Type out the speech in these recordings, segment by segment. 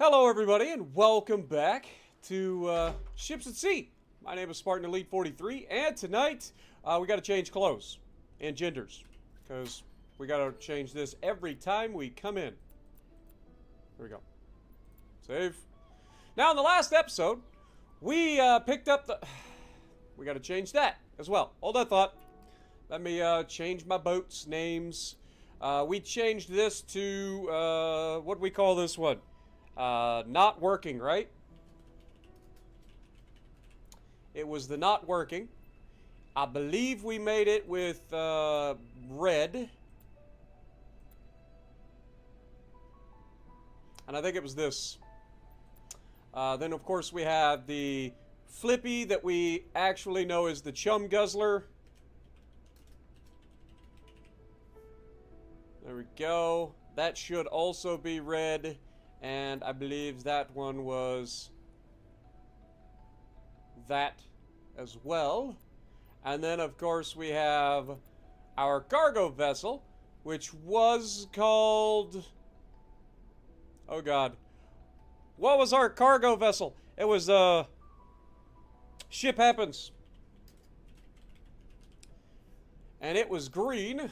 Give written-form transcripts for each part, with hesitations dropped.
Hello everybody and welcome back to Ships at Sea. My name is Spartan Elite 43 and tonight we got to change clothes and genders because we got to change this every time we come in. Here we go. Save. Now in the last episode we picked up the... We got to change that as well. Hold that thought. Let me change my boats' names. We changed this to what do we call this one? Not working, right? It was the not working. I believe we made it with red. And I think it was this. Then, of course, we have the Flippy that we actually know as the Chum Guzzler. There we go. That should also be red. And I believe that one was that as well. And then, of course, we have our cargo vessel, which was called... Oh, God. What was our cargo vessel? It was, Ship Happens. And it was green.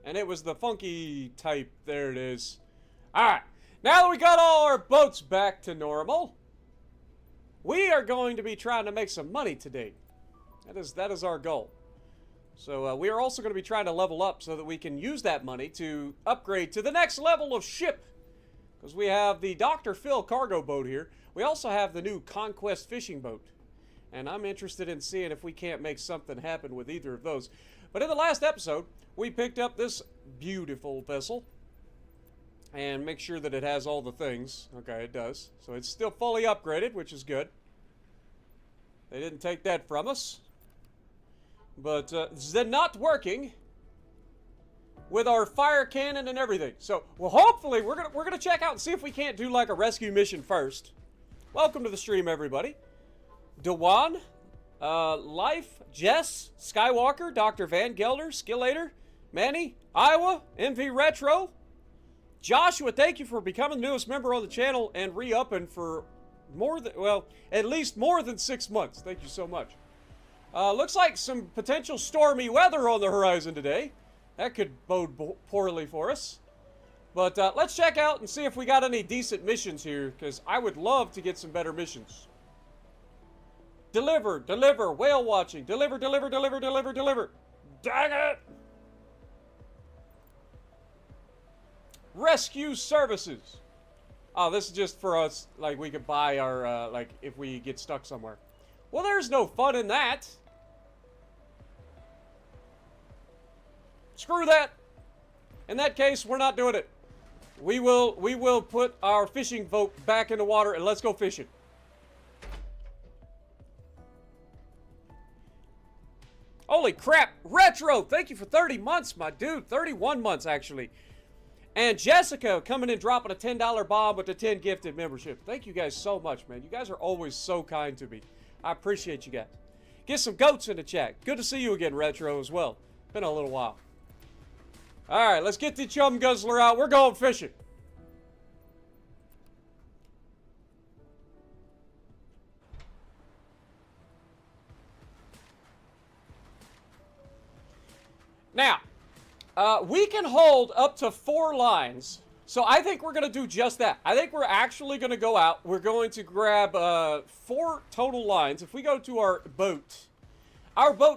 And it was the funky type. There it is. Alright. Now that we got all our boats back to normal, we are going to be trying to make some money today. That is our goal. So we are also going to be trying to level up so that we can use that money to upgrade to the next level of ship. Because we have the Dr. Phil cargo boat here. We also have the new Conquest fishing boat. And I'm interested in seeing if we can't make something happen with either of those. But in the last episode, we picked up this beautiful vessel. And make sure that it has all the things. Okay, it does. So it's still fully upgraded, which is good. They didn't take that from us. But they're not working with our fire cannon and everything. So, well, hopefully we're gonna check out and see if we can't do like a rescue mission first. Welcome to the stream, everybody. Dewan, Life, Jess, Skywalker, Dr. Van Gelder, Skillator, Manny, Iowa, MV Retro, Joshua, thank you for becoming the newest member on the channel and re-upping for more than, well, at least more than 6 months. Thank you so much. Looks like some potential stormy weather on the horizon today. That could bode poorly for us. But let's check out and see if we got any decent missions here, because I would love to get some better missions. Deliver, deliver, whale watching. Deliver, deliver, deliver, deliver, deliver. Dang it! Rescue services. Oh, this is just for us, like we could buy our, like if we get stuck somewhere. Well, there's no fun in that. Screw that. In that case, we're not doing it. We will put our fishing boat back in the water and let's go fishing. Holy crap. Retro, thank you for 30 months, my dude. 31 months, actually. And Jessica coming in dropping a $10 bomb with the 10 gifted membership. Thank you guys so much, man. You guys are always so kind to me. I appreciate you guys. Get some goats in the chat. Good to see you again, Retro, as well. Been a little while. Alright, let's get the Chum Guzzler out. We're going fishing. Now, we can hold up to 4 lines. So I think we're going to do just that. I think we're actually going to go out. We're going to grab 4 total lines. If we go to our boat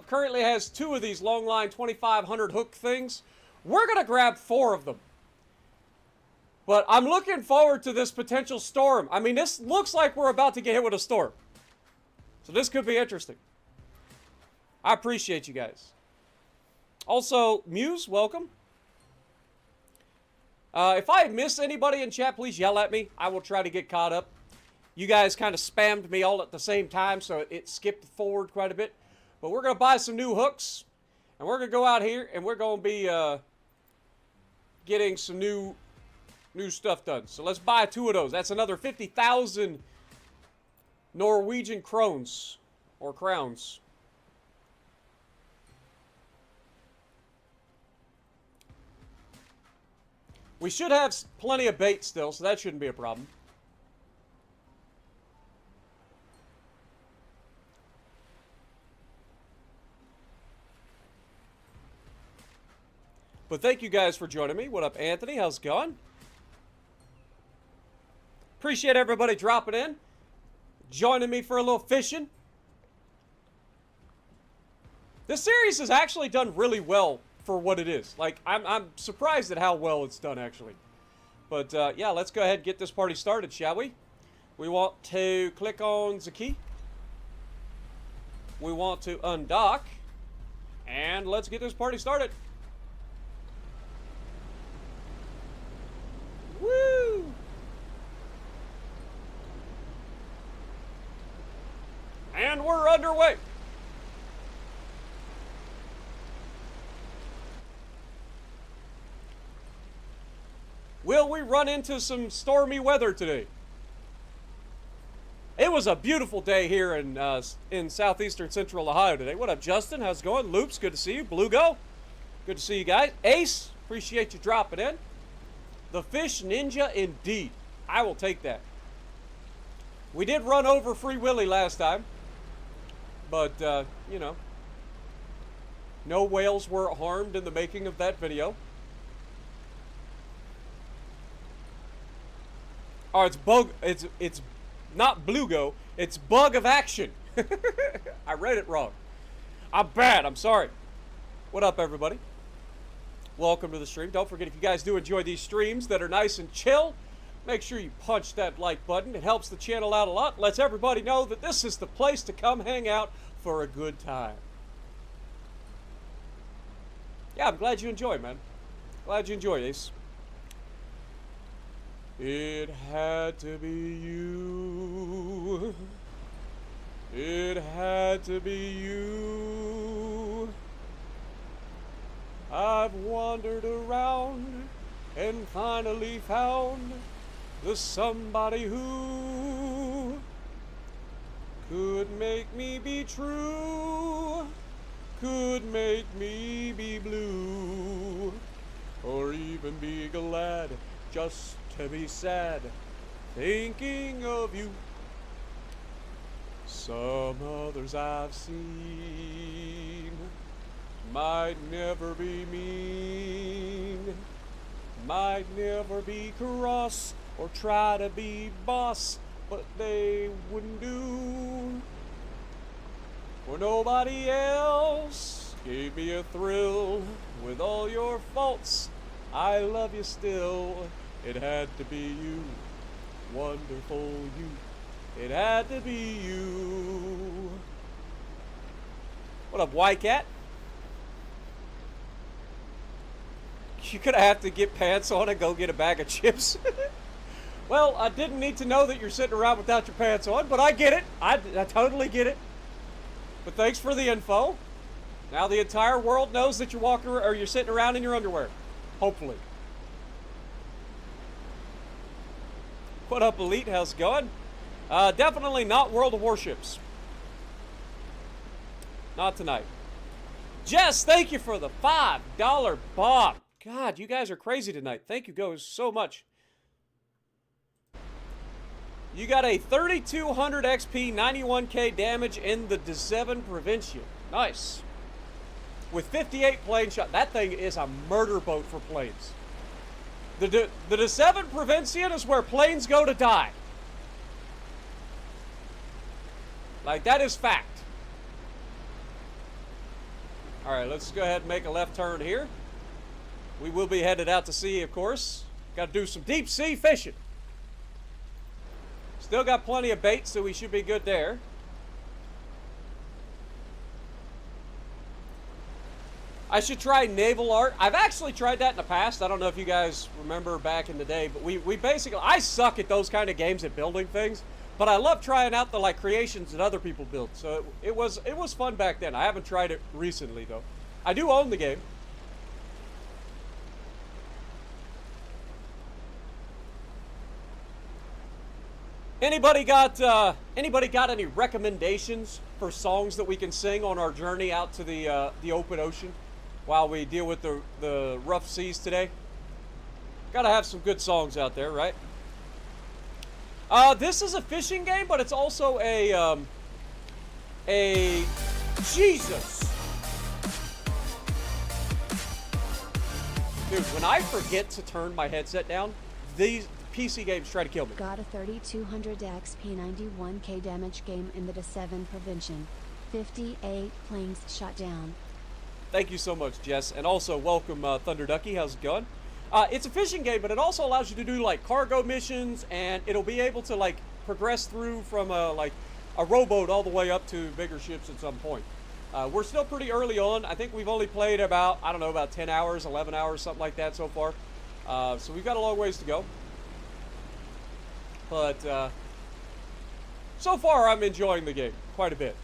currently has 2 of these long line 2500 hook things. We're going to grab 4 of them. But I'm looking forward to this potential storm. I mean, this looks like we're about to get hit with a storm. So this could be interesting. I appreciate you guys. Also, Muse, welcome. If I miss anybody in chat, please yell at me. I will try to get caught up. You guys kind of spammed me all at the same time, so it skipped forward quite a bit. But we're going to buy some new hooks. And we're going to go out here, and we're going to be getting some new stuff done. So let's buy 2 of those. That's another 50,000 Norwegian krones. Or crowns. We should have plenty of bait still, so that shouldn't be a problem. But thank you guys for joining me. What up, Anthony? How's it going? Appreciate everybody dropping in, joining me for a little fishing. This series has actually done really well for what it is. Like, I'm surprised at how well it's done, actually. But, yeah, let's go ahead and get this party started, shall we? We want to click on the key. We want to undock. And let's get this party started. Woo! And we're underway. Will we run into some stormy weather today? It was a beautiful day here in southeastern central Ohio today. What up, Justin? How's it going? Loops, good to see you. Bluego, good to see you guys. Ace, appreciate you dropping in. The Fish Ninja, indeed. I will take that. We did run over Free Willy last time. But, you know, no whales were harmed in the making of that video. Oh, it's not Bluego, it's Bug of Action. I read it wrong. I'm bad, I'm sorry. What up, everybody? Welcome to the stream. Don't forget, if you guys do enjoy these streams that are nice and chill, make sure you punch that like button. It helps the channel out a lot. Lets everybody know that this is the place to come hang out for a good time. Yeah, I'm glad you enjoy, man. Glad you enjoy this. It had to be you. It had to be you. I've wandered around and finally found the somebody who could make me be true, could make me be blue, or even be glad just to be sad, thinking of you. Some others I've seen might never be mean, might never be cross or try to be boss, but they wouldn't do. For nobody else gave me a thrill. With all your faults, I love you still. It had to be you, wonderful you. It had to be you. What up, White Cat? You're gonna have to get pants on and go get a bag of chips. Well, I didn't need to know that you're sitting around without your pants on, but I get it. I totally get it. But thanks for the info. Now the entire world knows that you're walking or you're sitting around in your underwear. Hopefully. What up, Elite? How's it going? Definitely not World of Warships. Not tonight. Jess, thank you for the $5 bomb. God, you guys are crazy tonight. Thank you guys so much. You got a 3200 XP, 91k damage in the D7 Provincial. Nice. With 58 plane shot. That thing is a murder boat for planes. The D7 Provincial is where planes go to die. Like, that is fact. Alright, let's go ahead and make a left turn here. We will be headed out to sea, of course. Got to do some deep sea fishing. Still got plenty of bait, so we should be good there. I should try naval art. I've actually tried that in the past. I don't know if you guys remember back in the day, but we basically, I suck at those kind of games at building things, but I love trying out the like creations that other people build. So it was fun back then. I haven't tried it recently though. I do own the game. Anybody got any recommendations for songs that we can sing on our journey out to the open ocean while we deal with the rough seas today? Gotta have some good songs out there, right? This is a fishing game, but it's also a Jesus. Dude, when I forget to turn my headset down, these PC games try to kill me. Got a 3200 XP 91k damage game in the 7 prevention. 58 planes shot down. Thank you so much, Jess. And also, welcome, Thunder Ducky. How's it going? It's a fishing game, but it also allows you to do, like, cargo missions, and it'll be able to, like, progress through from, a rowboat all the way up to bigger ships at some point. We're still pretty early on. I think we've only played about, I don't know, about 10 hours, 11 hours, something like that so far. So we've got a long ways to go. But, so far, I'm enjoying the game quite a bit.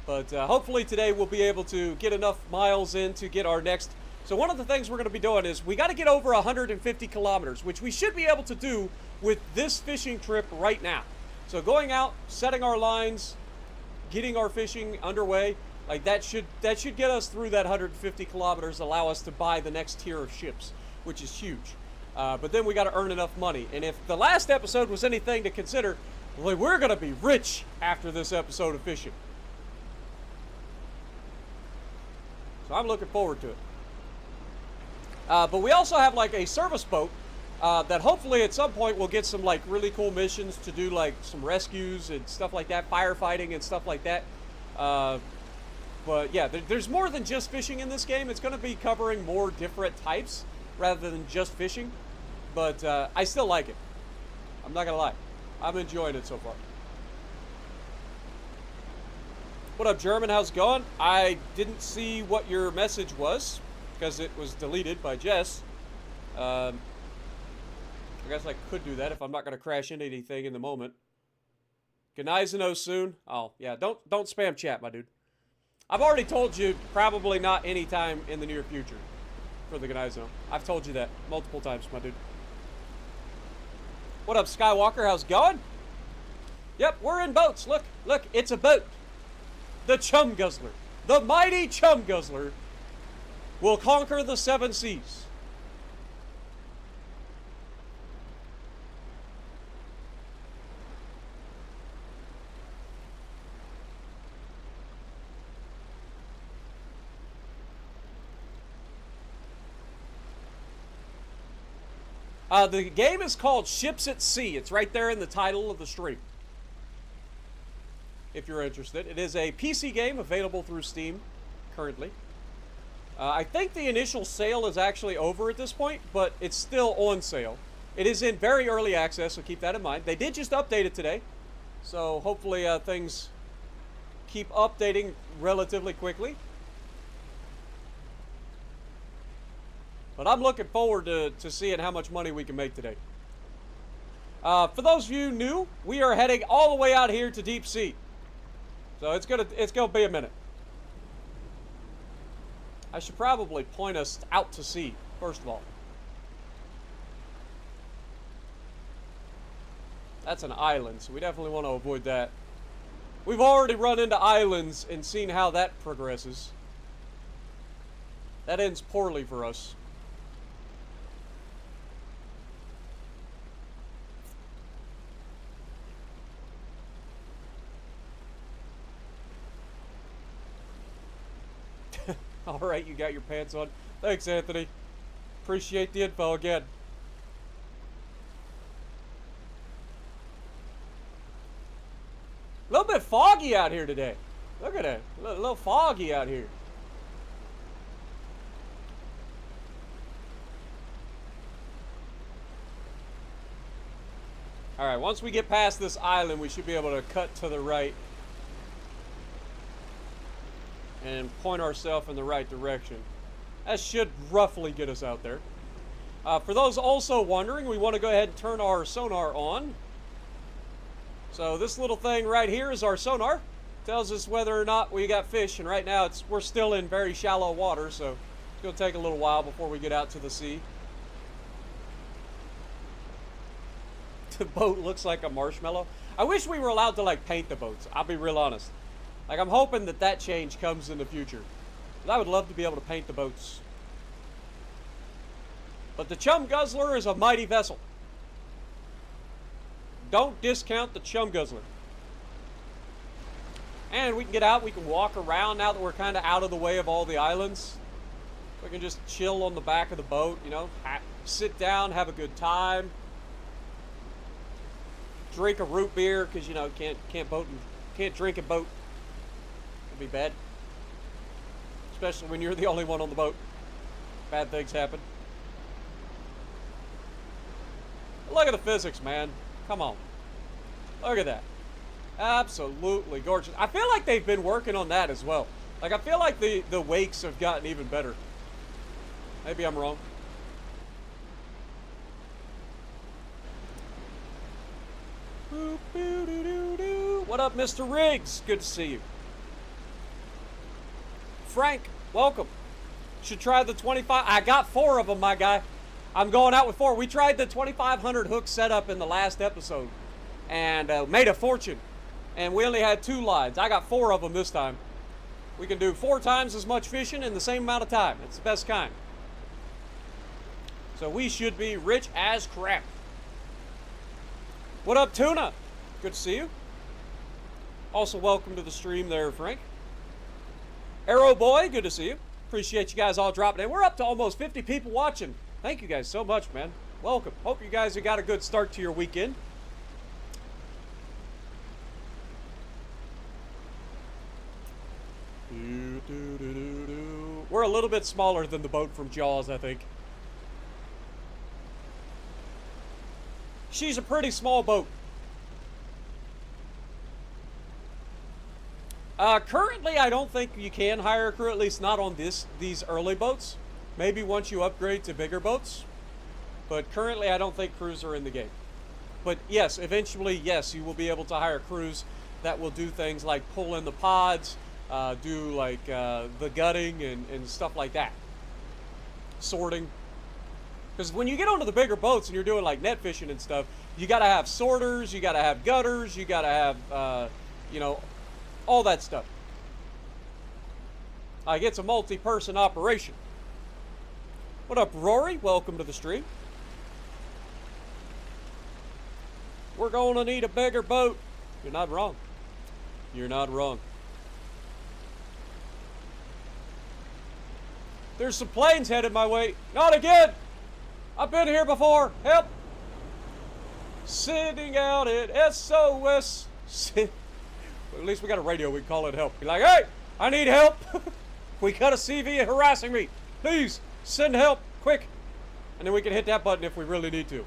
But hopefully today we'll be able to get enough miles in to get our next... So one of the things we're going to be doing is we got to get over 150 kilometers, which we should be able to do with this fishing trip right now. So going out, setting our lines, getting our fishing underway, like that should get us through that 150 kilometers, allow us to buy the next tier of ships, which is huge. But then we got to earn enough money. And if the last episode was anything to consider, well, we're going to be rich after this episode of fishing. So I'm looking forward to it. But we also have like a service boat that hopefully at some point we'll get some like really cool missions to do, like some rescues and stuff like that, firefighting and stuff like that. But yeah, there's more than just fishing in this game. It's going to be covering more different types rather than just fishing. But I still like it. I'm not going to lie. I'm enjoying it so far. What up, German? How's it going? I didn't see what your message was because it was deleted by Jess. I guess I could do that if I'm not going to crash into anything in the moment. Gnizano soon. Oh, yeah. Don't spam chat, my dude. I've already told you probably not anytime in the near future for the Gnizano. I've told you that multiple times, my dude. What up, Skywalker? How's it going? Yep, we're in boats. Look, it's a boat. The Chum Guzzler, the mighty Chum Guzzler, will conquer the 7 seas. The game is called Ships at Sea. It's right there in the title of the stream. If you're interested. It is a PC game available through Steam currently. I think the initial sale is actually over at this point, but it's still on sale. It is in very early access, so keep that in mind. They did just update it today, so hopefully things keep updating relatively quickly. But I'm looking forward to seeing how much money we can make today. For those of you new, we are heading all the way out here to deep sea. So it's gonna be a minute. I should probably point us out to sea, first of all. That's an island, so we definitely want to avoid that. We've already run into islands and seen how that progresses. That ends poorly for us. Alright, you got your pants on. Thanks, Anthony. Appreciate the info again. A little bit foggy out here today. Look at it. A little foggy out here. Alright, once we get past this island, we should be able to cut to the right and point ourselves in the right direction. That should roughly get us out there. For those also wondering, we want to go ahead and turn our sonar on. So this little thing right here is our sonar. Tells us whether or not we got fish, and right now we're still in very shallow water, so it's going to take a little while before we get out to the sea. The boat looks like a marshmallow. I wish we were allowed to like paint the boats. I'll be real honest. Like, I'm hoping that change comes in the future. I would love to be able to paint the boats. But the Chum Guzzler is a mighty vessel. Don't discount the Chum Guzzler. And we can get out, we can walk around now that we're kind of out of the way of all the islands. We can just chill on the back of the boat, you know, sit down, have a good time. Drink a root beer, because, you know, can't drink a boat. It'd be bad. Especially when you're the only one on the boat. Bad things happen. Look at the physics, man. Come on. Look at that. Absolutely gorgeous. I feel like they've been working on that as well. Like, I feel like the wakes have gotten even better. Maybe I'm wrong. What up, Mr. Riggs? Good to see you. Frank, welcome. Should try the 25. I got 4 of them, my guy. I'm going out with 4. We tried the 2,500 hook setup in the last episode and made a fortune. And we only had 2 lines. I got 4 of them this time. We can do 4 times as much fishing in the same amount of time. It's the best kind. So we should be rich as crap. What up, Tuna? Good to see you. Also, welcome to the stream there, Frank. Arrow Boy, good to see you. Appreciate you guys all dropping in. We're up to almost 50 people watching. Thank you guys so much, man. Welcome. Hope you guys have got a good start to your weekend. We're a little bit smaller than the boat from Jaws, I think. She's a pretty small boat. Currently, I don't think you can hire a crew, at least not on these early boats. Maybe once you upgrade to bigger boats. But currently, I don't think crews are in the game. But yes, eventually, yes, you will be able to hire crews that will do things like pull in the pods, do like the gutting and stuff like that. Sorting. Because when you get onto the bigger boats and you're doing like net fishing and stuff, you got to have sorters, you got to have gutters, you got to have, you know, all that stuff. Like, it's a multi-person operation. What up, Rory? Welcome to the stream. We're going to need a bigger boat. You're not wrong. You're not wrong. There's some planes headed my way. Not again! I've been here before. Help! Sending out at SOS. At least we got a radio. We can call it help. Be like, hey, I need help. We got a CV harassing me. Please send help quick. And then we can hit that button if we really need to.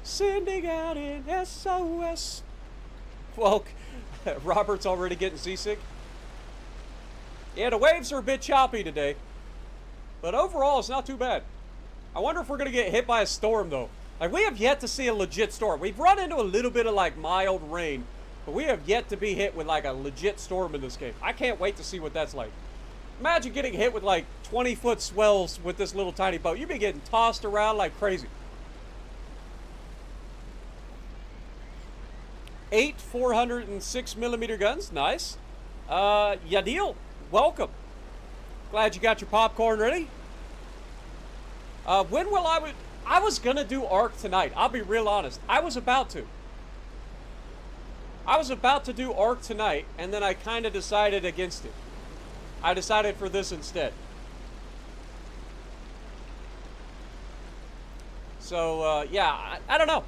Sending out an SOS. Well, Robert's already getting seasick. Yeah, the waves are a bit choppy today. But overall, it's not too bad. I wonder if we're going to get hit by a storm, though. Like, we have yet to see a legit storm. We've run into a little bit of, like, mild rain. But we have yet to be hit with, like, a legit storm in this game. I can't wait to see what that's like. Imagine getting hit with, like, 20-foot swells with this little tiny boat. You'd be getting tossed around like crazy. 8 406mm guns. Nice. Yadil, welcome. Glad you got your popcorn ready. When will I was gonna do Ark tonight. I'll be real honest. I was about to do Ark tonight, and then I kind of decided against it. I decided for this instead. So, yeah, I don't know.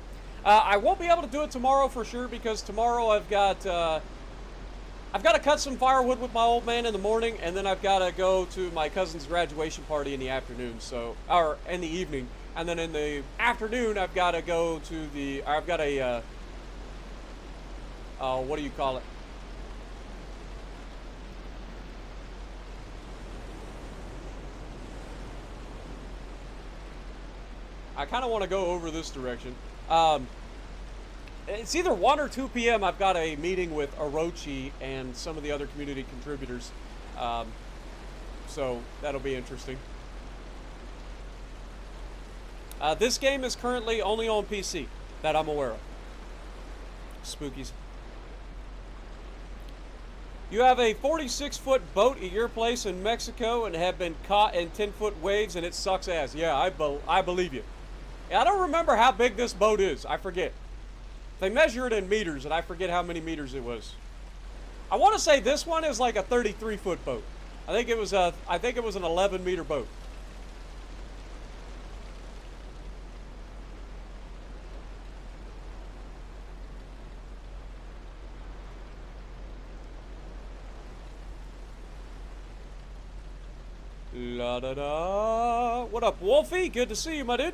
I won't be able to do it tomorrow for sure, because tomorrow I've got to cut some firewood with my old man in the morning, and then I've got to go to my cousin's graduation party in the afternoon, or in the evening. And then in the afternoon, I've got to go to I've got a, what do you call it? I kind of want to go over this direction. It's either 1 or 2 p.m. I've got a meeting with Orochi and some of the other community contributors. So that'll be interesting. This game is currently only on PC, that I'm aware of. Spookies. You have a 46-foot boat at your place in Mexico and have been caught in 10-foot waves and it sucks ass. Yeah, I believe you. I don't remember how big this boat is. I forget. They measure it in meters and I forget how many meters it was. I want to say this one is like a 33-foot boat. I think it was an 11-meter boat. La da da. What up, Wolfie? Good to see you, my dude.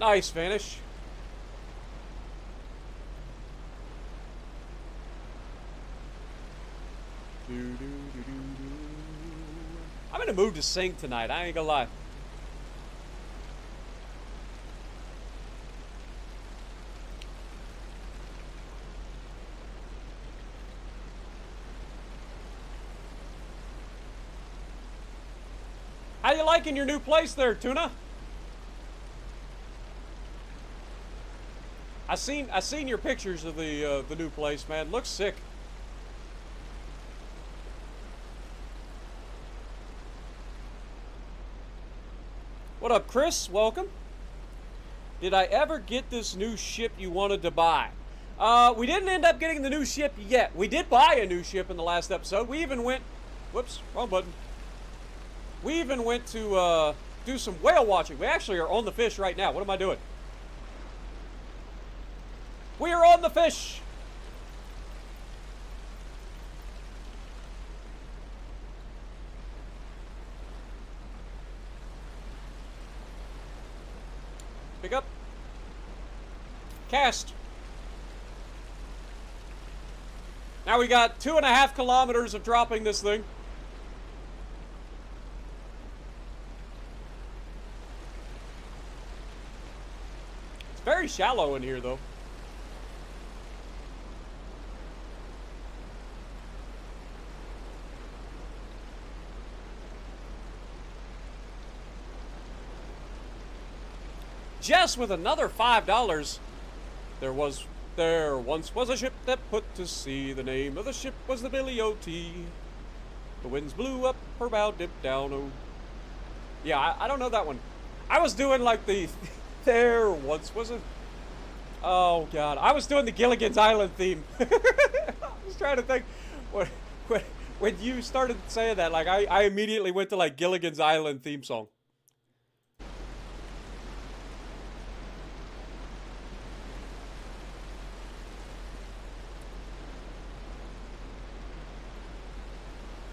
Nice finish. I'm in a mood to sing tonight, I ain't gonna lie. How you liking your new place there, Tuna? I seen your pictures of the new place, man. Looks sick. What up, Chris? Welcome. Did I ever get this new ship you wanted to buy? We didn't end up getting the new ship yet. We did buy a new ship in the last episode. We even went... Whoops, wrong button. We even went to do some whale watching. We actually are on the fish right now. What am I doing? We are on the fish! Pick up. Cast. Now we got 2.5 kilometers of dropping this thing. It's very shallow in here, though. Jess with another $5. There once was a ship that put to sea. The name of the ship was the Billy O.T. The winds blew up, her bow dipped down. Oh, yeah, I don't know that one. I was doing like the there once was a. Oh God, I was doing the Gilligan's Island theme. I was trying to think when you started saying that, like I immediately went to like Gilligan's Island theme song.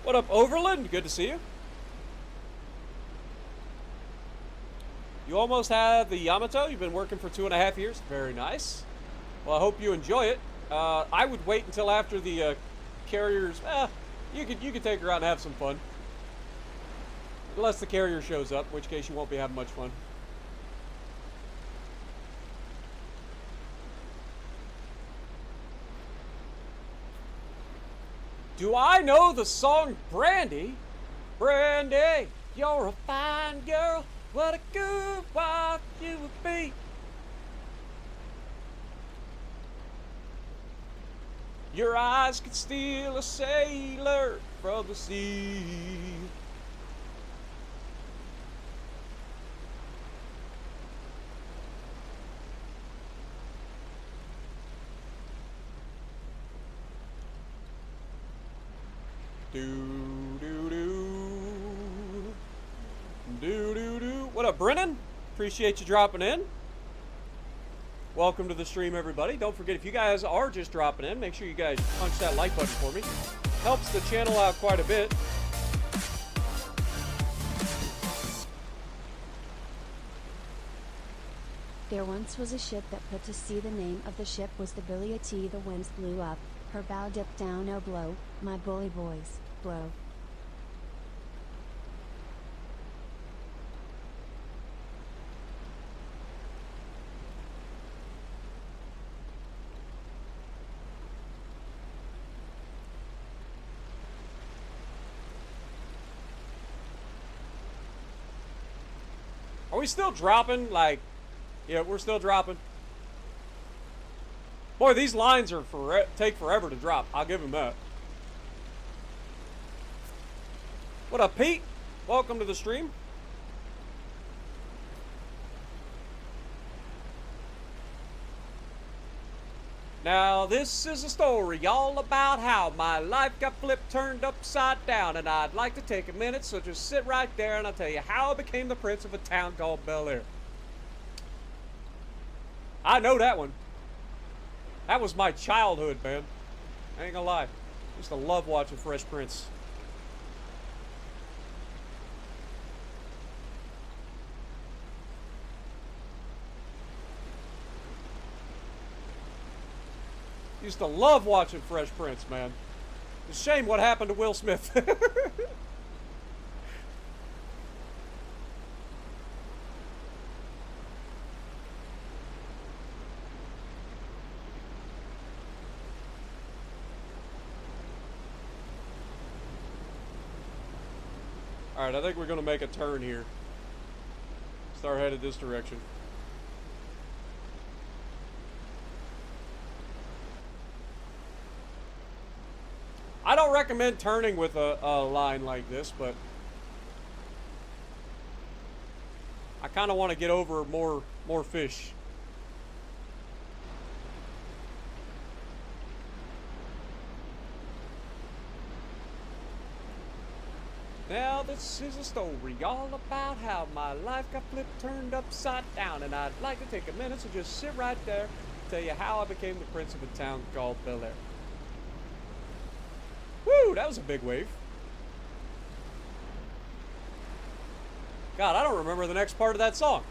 What up, Overland? Good to see you. You almost have the Yamato. You've been working for 2.5 years. Very nice. Well, I hope you enjoy it. I would wait until after the carriers. You could take her out and have some fun. Unless the carrier shows up, in which case you won't be having much fun. Do I know the song Brandy? Brandy, you're a fine girl. What a good wife you would be. Your eyes could steal a sailor from the sea. What up, Brennan? Appreciate you dropping in. Welcome to the stream, everybody. Don't forget, if you guys are just dropping in, make sure you guys punch that like button for me. Helps the channel out quite a bit. There once was a ship that put to sea. The name of the ship was the Billy O.T. The winds blew up, her bow dipped down. Oh blow, my bully boys, blow. Are we still dropping? Like, yeah, we're still dropping. Boy, these lines are take forever to drop. I'll give him that. What up, Pete? Welcome to the stream. Now, this is a story all about how my life got flipped, turned upside down, and I'd like to take a minute, so just sit right there and I'll tell you how I became the prince of a town called Bel Air. I know that one. That was my childhood, man. I ain't gonna lie. I used to love watching Fresh Prince. Used to love watching Fresh Prince, man. It's a shame what happened to Will Smith. Alright, I think we're going to make a turn here. Start headed this direction. I don't recommend turning with a line like this, but I kind of want to get over more fish. Now this is a story all about how my life got flipped, turned upside down, and I'd like to take a minute to just sit right there and tell you how I became the prince of a town called Bel Air. Woo, that was a big wave. God, I don't remember the next part of that song.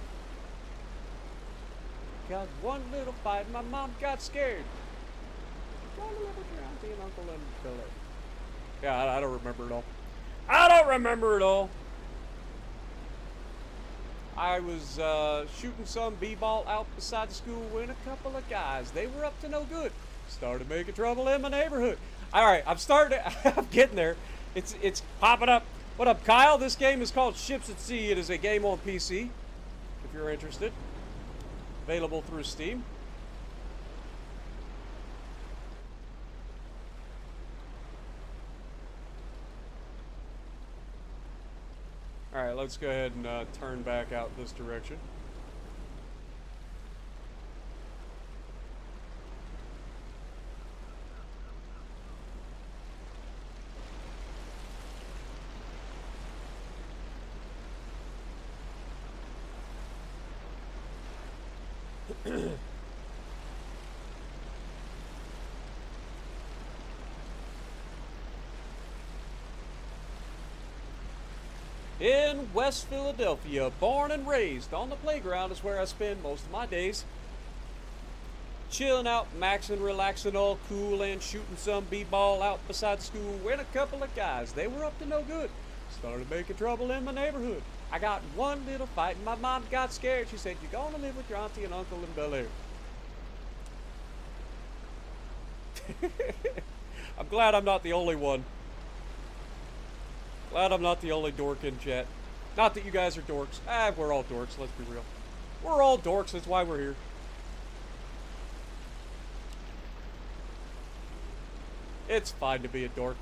Got one little fight, my mom got scared. Trying to live with your auntie and uncle in Bel Air. Yeah, I don't remember it all. I don't remember it all. I was shooting some b-ball out beside the school when a couple of guys, they were up to no good. Started making trouble in my neighborhood. All right, I'm getting there. It's popping up. What up, Kyle? This game is called Ships at Sea. It is a game on PC, if you're interested. Available through Steam. All right, let's go ahead and turn back out this direction. In West Philadelphia, born and raised on the playground is where I spend most of my days. Chilling out, maxing, relaxing, all cool, and shooting some b-ball out beside school when a couple of guys, they were up to no good. Started making trouble in my neighborhood. I got one little fight and my mom got scared. She said, "You're going to live with your auntie and uncle in Bel Air." I'm glad I'm not the only one. Glad I'm not the only dork in chat. Not that you guys are dorks. We're all dorks, let's be real. We're all dorks, that's why we're here. It's fine to be a dork.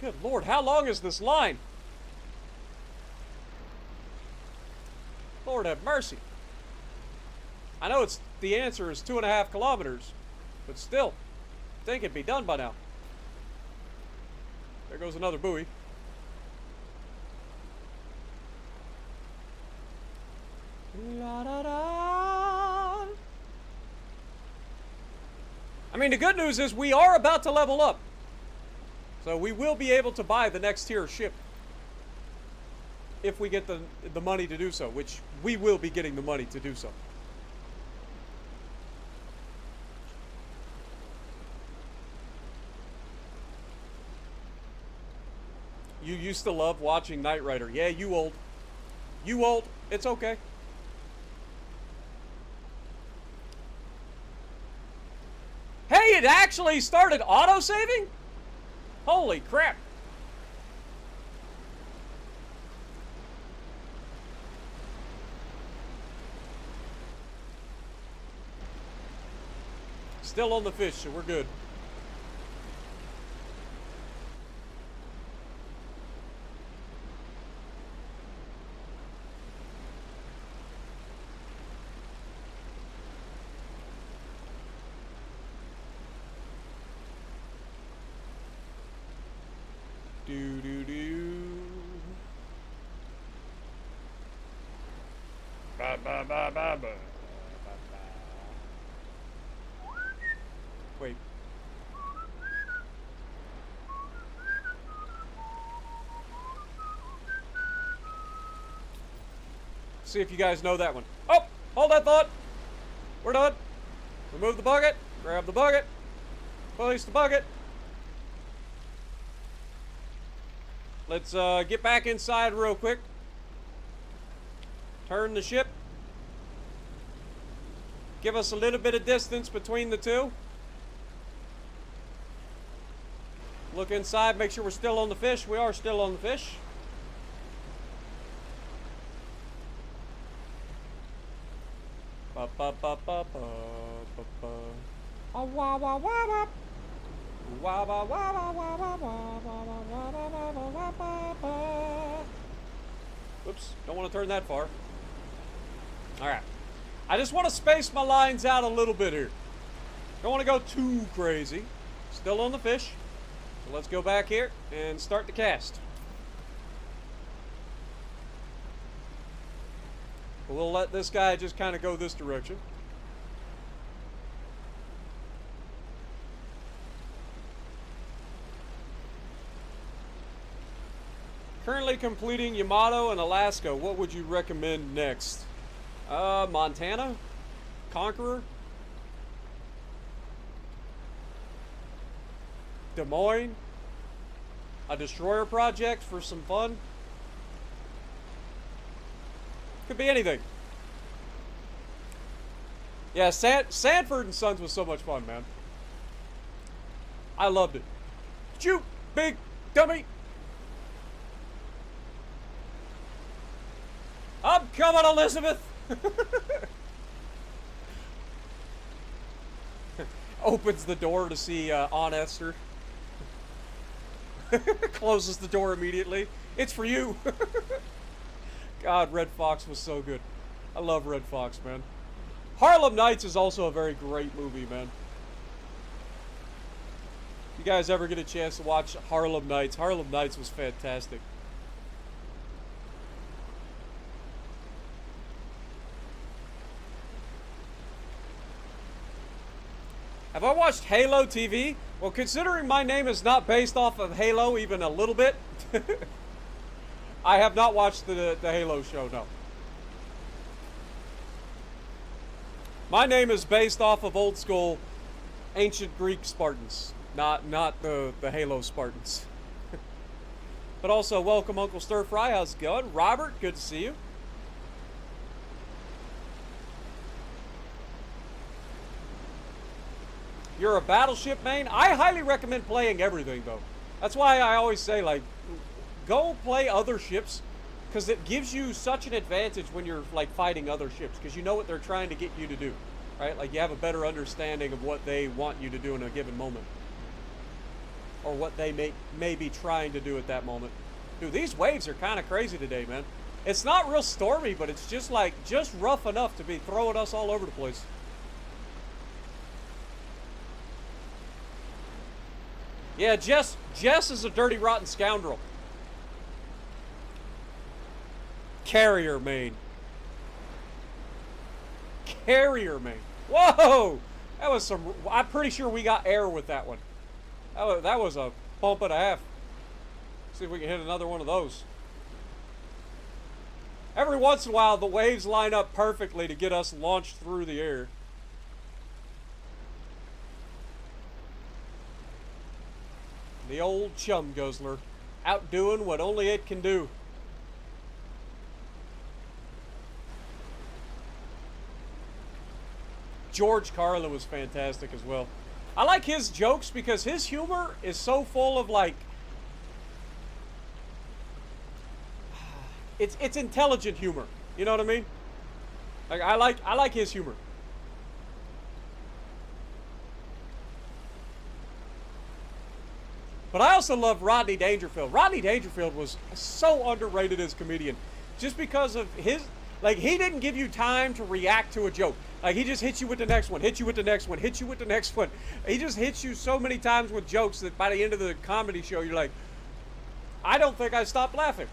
Good Lord, how long is this line? Lord have mercy. I know the answer is 2.5 kilometers, but still. I think it'd be done by now. There goes another buoy. La, da, da. I mean, the good news is we are about to level up. So we will be able to buy the next tier ship. If we get the money to do so, which we will be getting the money to do so. You used to love watching Knight Rider. Yeah, you old. You old. It's okay. Hey, it actually started auto-saving? Holy crap. Still on the fish, so we're good. Do do do. Ba ba ba ba ba. Wait. See if you guys know that one. Oh, hold that thought. We're done. Remove the bucket. Grab the bucket. Place the bucket. Let's get back inside real quick. Turn the ship. Give us a little bit of distance between the two. Look inside, make sure we're still on the fish. We are still on the fish. Ba ba ba ba ba ba ba. Ah wah wah wah wah. Wah wah wah wah wah wah wah wah wah wah wah wah. Oops, don't want to turn that far. All right. I just want to space my lines out a little bit here. Don't want to go too crazy. Still on the fish. So let's go back here and start the cast. We'll let this guy just kind of go this direction. Currently completing Yamato and Alaska. What would you recommend next? Montana? Conqueror? Des Moines? A destroyer project for some fun? Could be anything. Yeah, Sanford and Sons was so much fun, man. I loved it. Shoot, big dummy! I'm coming, Elizabeth! Opens the door to see Aunt Esther. Closes the door immediately. It's for you. God, Red Fox was so good. I love Red Fox, man. Harlem Nights is also a very great movie, man. You guys ever get a chance to watch Harlem Nights? Harlem Nights was fantastic. Have I watched Halo TV? Well, considering my name is not based off of Halo even a little bit, I have not watched the Halo show, no. My name is based off of old school ancient Greek Spartans, not the Halo Spartans. But also, welcome Uncle Stir Fry, how's it going? Robert, good to see you. You're a Battleship main? I highly recommend playing everything, though. That's why I always say, like, go play other ships, because it gives you such an advantage when you're, like, fighting other ships, because you know what they're trying to get you to do, right? Like, you have a better understanding of what they want you to do in a given moment, or what they may be trying to do at that moment. Dude, these waves are kind of crazy today, man. It's not real stormy, but it's just, like, just rough enough to be throwing us all over the place. Yeah, Jess is a dirty, rotten scoundrel. Carrier main. Carrier main. Whoa! That was some... I'm pretty sure we got air with that one. That was a bump and a half. See if we can hit another one of those. Every once in a while, the waves line up perfectly to get us launched through the air. The old chum guzzler, outdoing what only it can do. George Carlin was fantastic as well. I like his jokes because his humor is so full of, like, it's intelligent humor. You know what I mean? Like I like his humor. But I also love Rodney Dangerfield. Rodney Dangerfield was so underrated as a comedian. Just because of his, like, he didn't give you time to react to a joke. Like, he just hits you with the next one, hits you with the next one, hits you with the next one. He just hits you so many times with jokes that by the end of the comedy show, you're like, I don't think I stopped laughing.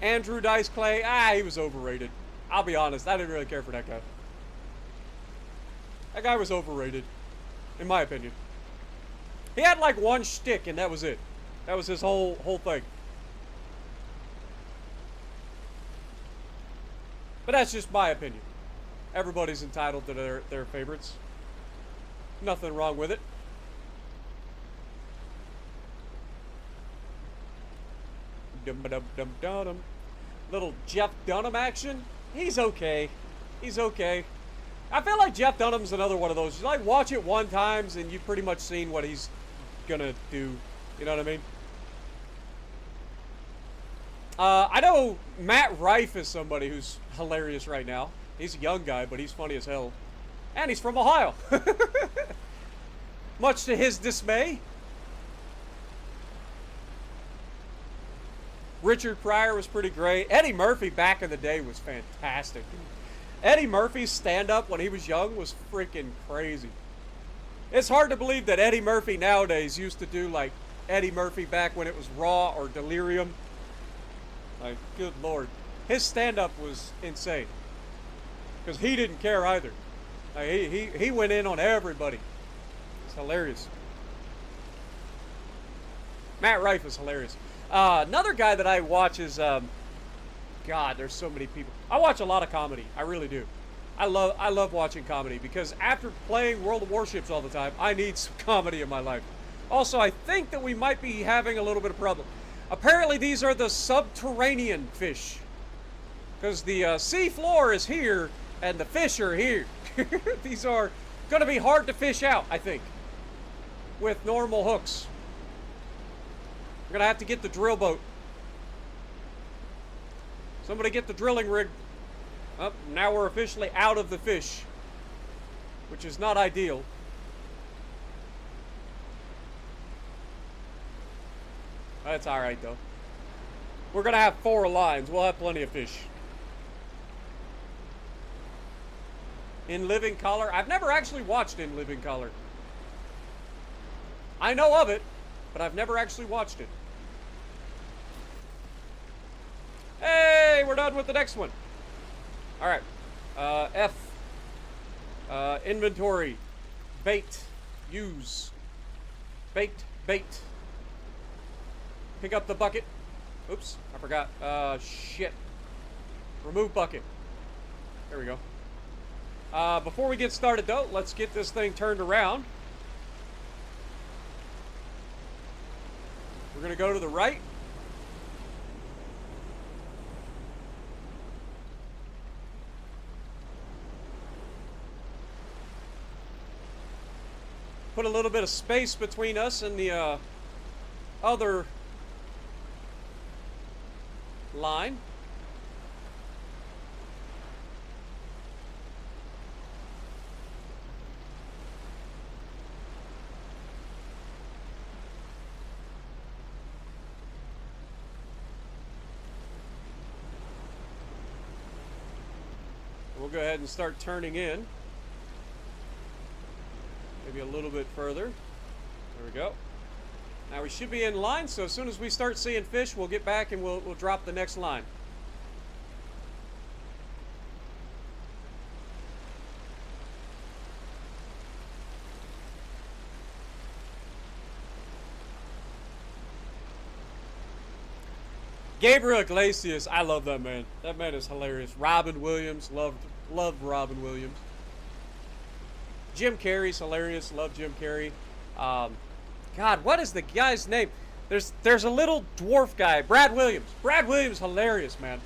Andrew Dice Clay, he was overrated. I'll be honest, I didn't really care for that guy. That guy was overrated, in my opinion. He had like one shtick, and that was it. That was his whole thing. But that's just my opinion. Everybody's entitled to their favorites. Nothing wrong with it. Dum-ba-dum-dum-dum. Little Jeff Dunham action. He's okay. He's okay. I feel like Jeff Dunham's another one of those. You like watch it one time and you've pretty much seen what he's gonna do. You know what I mean? I know Matt Rife is somebody who's hilarious right now. He's a young guy, but he's funny as hell. And he's from Ohio. Much to his dismay. Richard Pryor was pretty great. Eddie Murphy back in the day was fantastic. Eddie Murphy's stand-up when he was young was freaking crazy. It's hard to believe that Eddie Murphy nowadays used to do like Eddie Murphy back when it was Raw or Delirium. Like, good Lord. His stand-up was insane. Because he didn't care either. Like, he went in on everybody. It's hilarious. Matt Rife is hilarious. Another guy that I watch is, God, there's so many people. I watch a lot of comedy. I really do. I love watching comedy because after playing World of Warships all the time, I need some comedy in my life. Also, I think that we might be having a little bit of problem. Apparently, these are the subterranean fish. Because the sea floor is here, and the fish are here. These are going to be hard to fish out, I think, with normal hooks. We're going to have to get the drill boat. Somebody get the drilling rig. Oh, now we're officially out of the fish, which is not ideal. That's all right, though. We're going to have 4 lines. We'll have plenty of fish. In Living Color. I've never actually watched In Living Color. I know of it, but I've never actually watched it. Hey, we're done with the next one. All right. F. Inventory. Bait. Use. Bait. Pick up the bucket. Oops, I forgot. Shit. Remove bucket. There we go. Before we get started, though, let's get this thing turned around. We're going to go to the right. Put a little bit of space between us and the other line. We'll go ahead and start turning in. Maybe a little bit further. There we go. Now we should be in line, so as soon as we start seeing fish, we'll get back and we'll drop the next line. Gabriel Iglesias, I love that man. That man is hilarious. Robin Williams, loved Robin Williams. Jim Carrey's hilarious. Love Jim Carrey. God, what is the guy's name? There's a little dwarf guy, Brad Williams. Brad Williams, hilarious, man.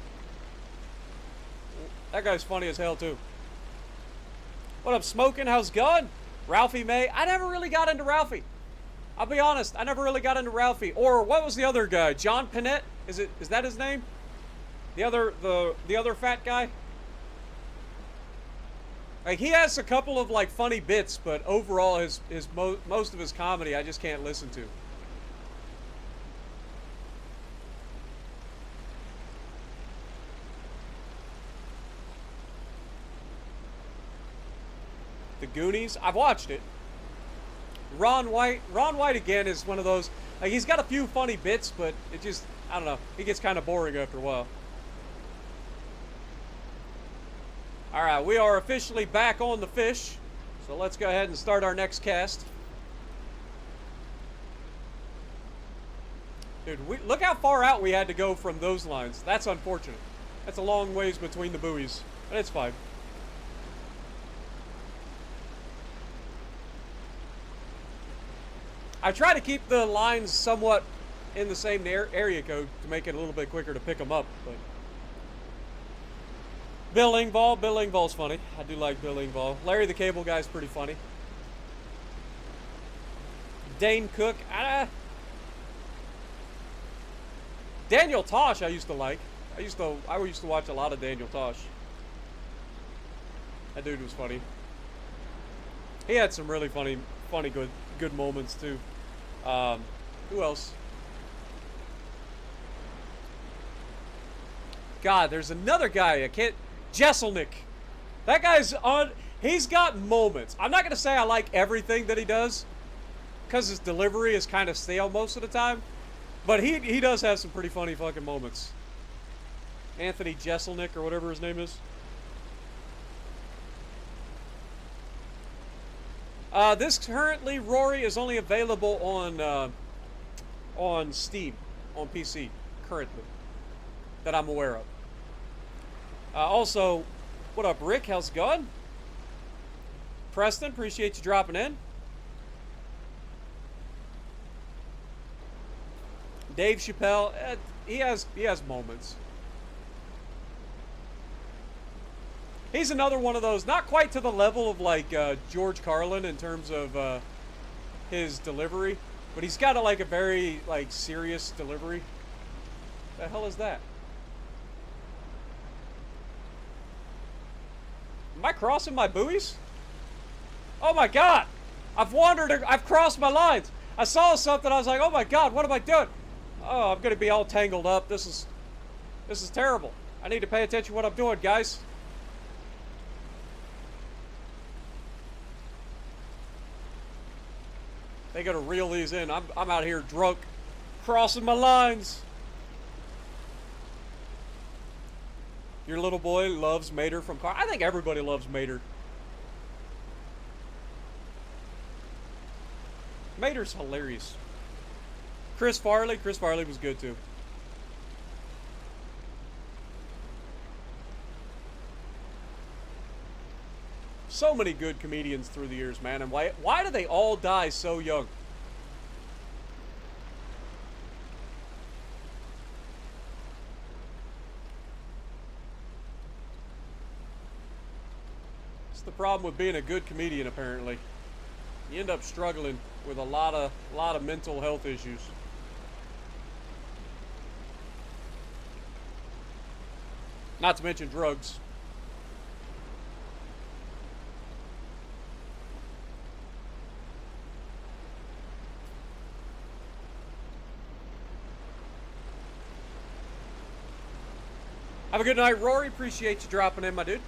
That guy's funny as hell too. What up, Smoking? How's it going? Ralphie May. I never really got into Ralphie. I'll be honest. I never really got into Ralphie. Or what was the other guy? John Panette? Is that his name? The other fat guy? Like, he has a couple of, like, funny bits, but overall, most of his comedy I just can't listen to. The Goonies, I've watched it. Ron White again is one of those, like, he's got a few funny bits, but it just, I don't know, he gets kind of boring after a while. Alright, we are officially back on the fish, so let's go ahead and start our next cast. Dude, look how far out we had to go from those lines. That's unfortunate. That's a long ways between the buoys, but it's fine. I try to keep the lines somewhat in the same area code to make it a little bit quicker to pick them up, but... Bill Engvall's funny. I do like Bill Engvall. Larry the Cable Guy's pretty funny. Dane Cook, Daniel Tosh I used to like. I used to watch a lot of Daniel Tosh. That dude was funny. He had some really funny good moments too. Who else? God, there's another guy. Jesselnick. That guy's on. He's got moments. I'm not gonna say I like everything that he does, because his delivery is kind of stale most of the time. But he does have some pretty funny fucking moments. Anthony Jeselnik or whatever his name is. This currently, Rory, is only available on Steam, on PC, currently, that I'm aware of. Also, what up, Rick? How's it going? Preston, appreciate you dropping in. Dave Chappelle, he has moments. He's another one of those, not quite to the level of like George Carlin in terms of his delivery, but he's got a very like serious delivery. The hell is that? Am I crossing my buoys? Oh my God! I've crossed my lines. I saw something, I was like, oh my God, what am I doing? Oh, I'm gonna be all tangled up. This is terrible. I need to pay attention to what I'm doing, guys. They gotta reel these in. I'm out here drunk, crossing my lines. Your little boy loves Mater from Car. I think everybody loves Mater. Mater's hilarious. Chris Farley was good too. So many good comedians through the years, man. And why do they all die so young? It's the problem with being a good comedian, apparently. You end up struggling with a lot of mental health issues. Not to mention drugs. Have a good night, Rory. Appreciate you dropping in, my dude.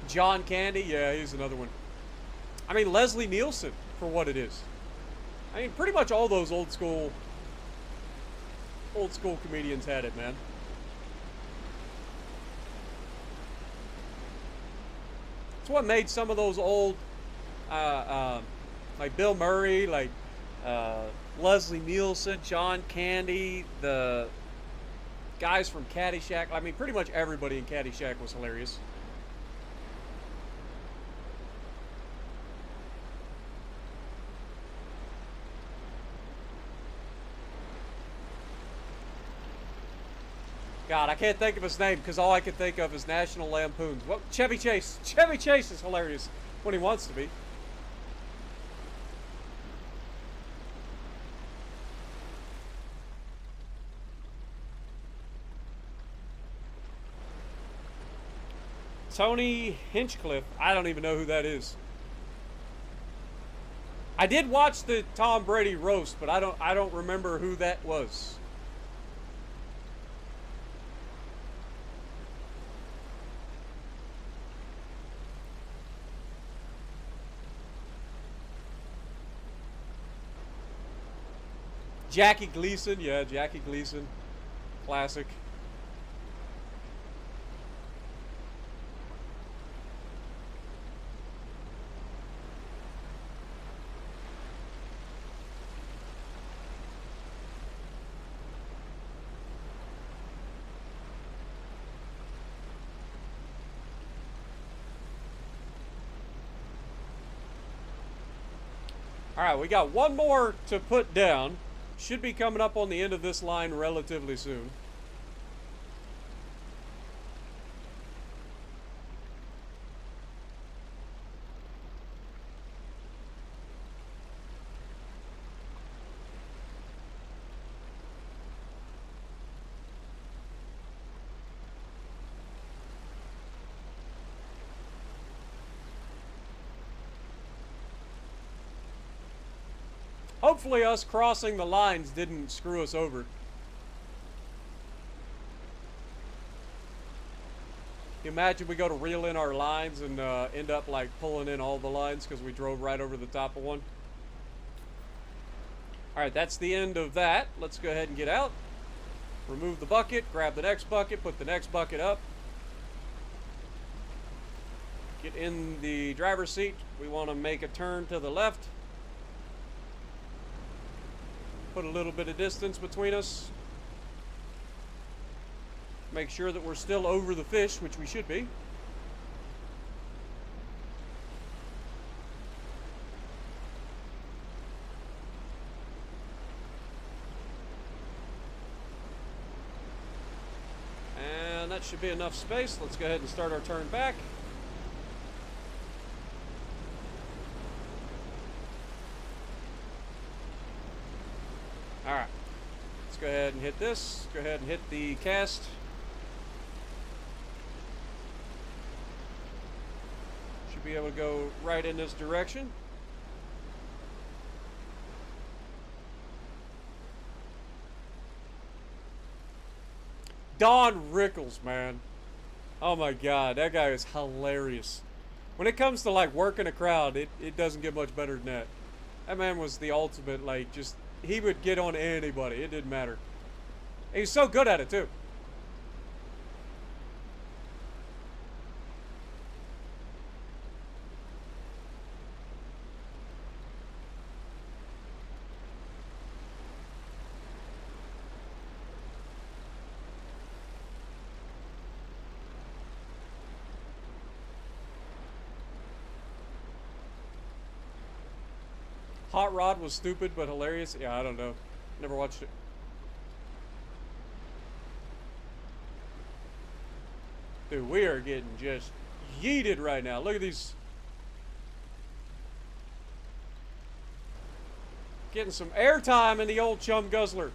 John Candy, yeah, he's another one. I mean, Leslie Nielsen, for what it is. I mean, pretty much all those old school comedians had it, man. It's what made some of those old, like Bill Murray, like Leslie Nielsen, John Candy, the guys from Caddyshack. I mean, pretty much everybody in Caddyshack was hilarious. God, I can't think of his name because all I can think of is National Lampoons. What? Chevy Chase. Chevy Chase is hilarious when he wants to be. Tony Hinchcliffe. I don't even know who that is. I did watch the Tom Brady roast, but I don't remember who that was. Jackie Gleason, yeah, Jackie Gleason. Classic. Alright, we got one more to put down. Should be coming up on the end of this line relatively soon. Hopefully us crossing the lines didn't screw us over. You imagine we go to reel in our lines and end up like pulling in all the lines because we drove right over the top of one. Alright, that's the end of that. Let's go ahead and get out. Remove the bucket, grab the next bucket, put the next bucket up. Get in the driver's seat. We want to make a turn to the left. Put a little bit of distance between us. Make sure that we're still over the fish, which we should be. And that should be enough space. Let's go ahead and start our turn back. Alright, let's go ahead and hit this. Go ahead and hit the cast. Should be able to go right in this direction. Don Rickles, man. Oh my god, that guy is hilarious. When it comes to like working a crowd, it doesn't get much better than that. That man was the ultimate, like, just... He would get on anybody. It didn't matter. He was so good at it, too. Hot Rod was stupid but hilarious. Yeah, I don't know. Never watched it. Dude, we are getting just yeeted right now. Look at these. Getting some airtime in the old chum guzzler.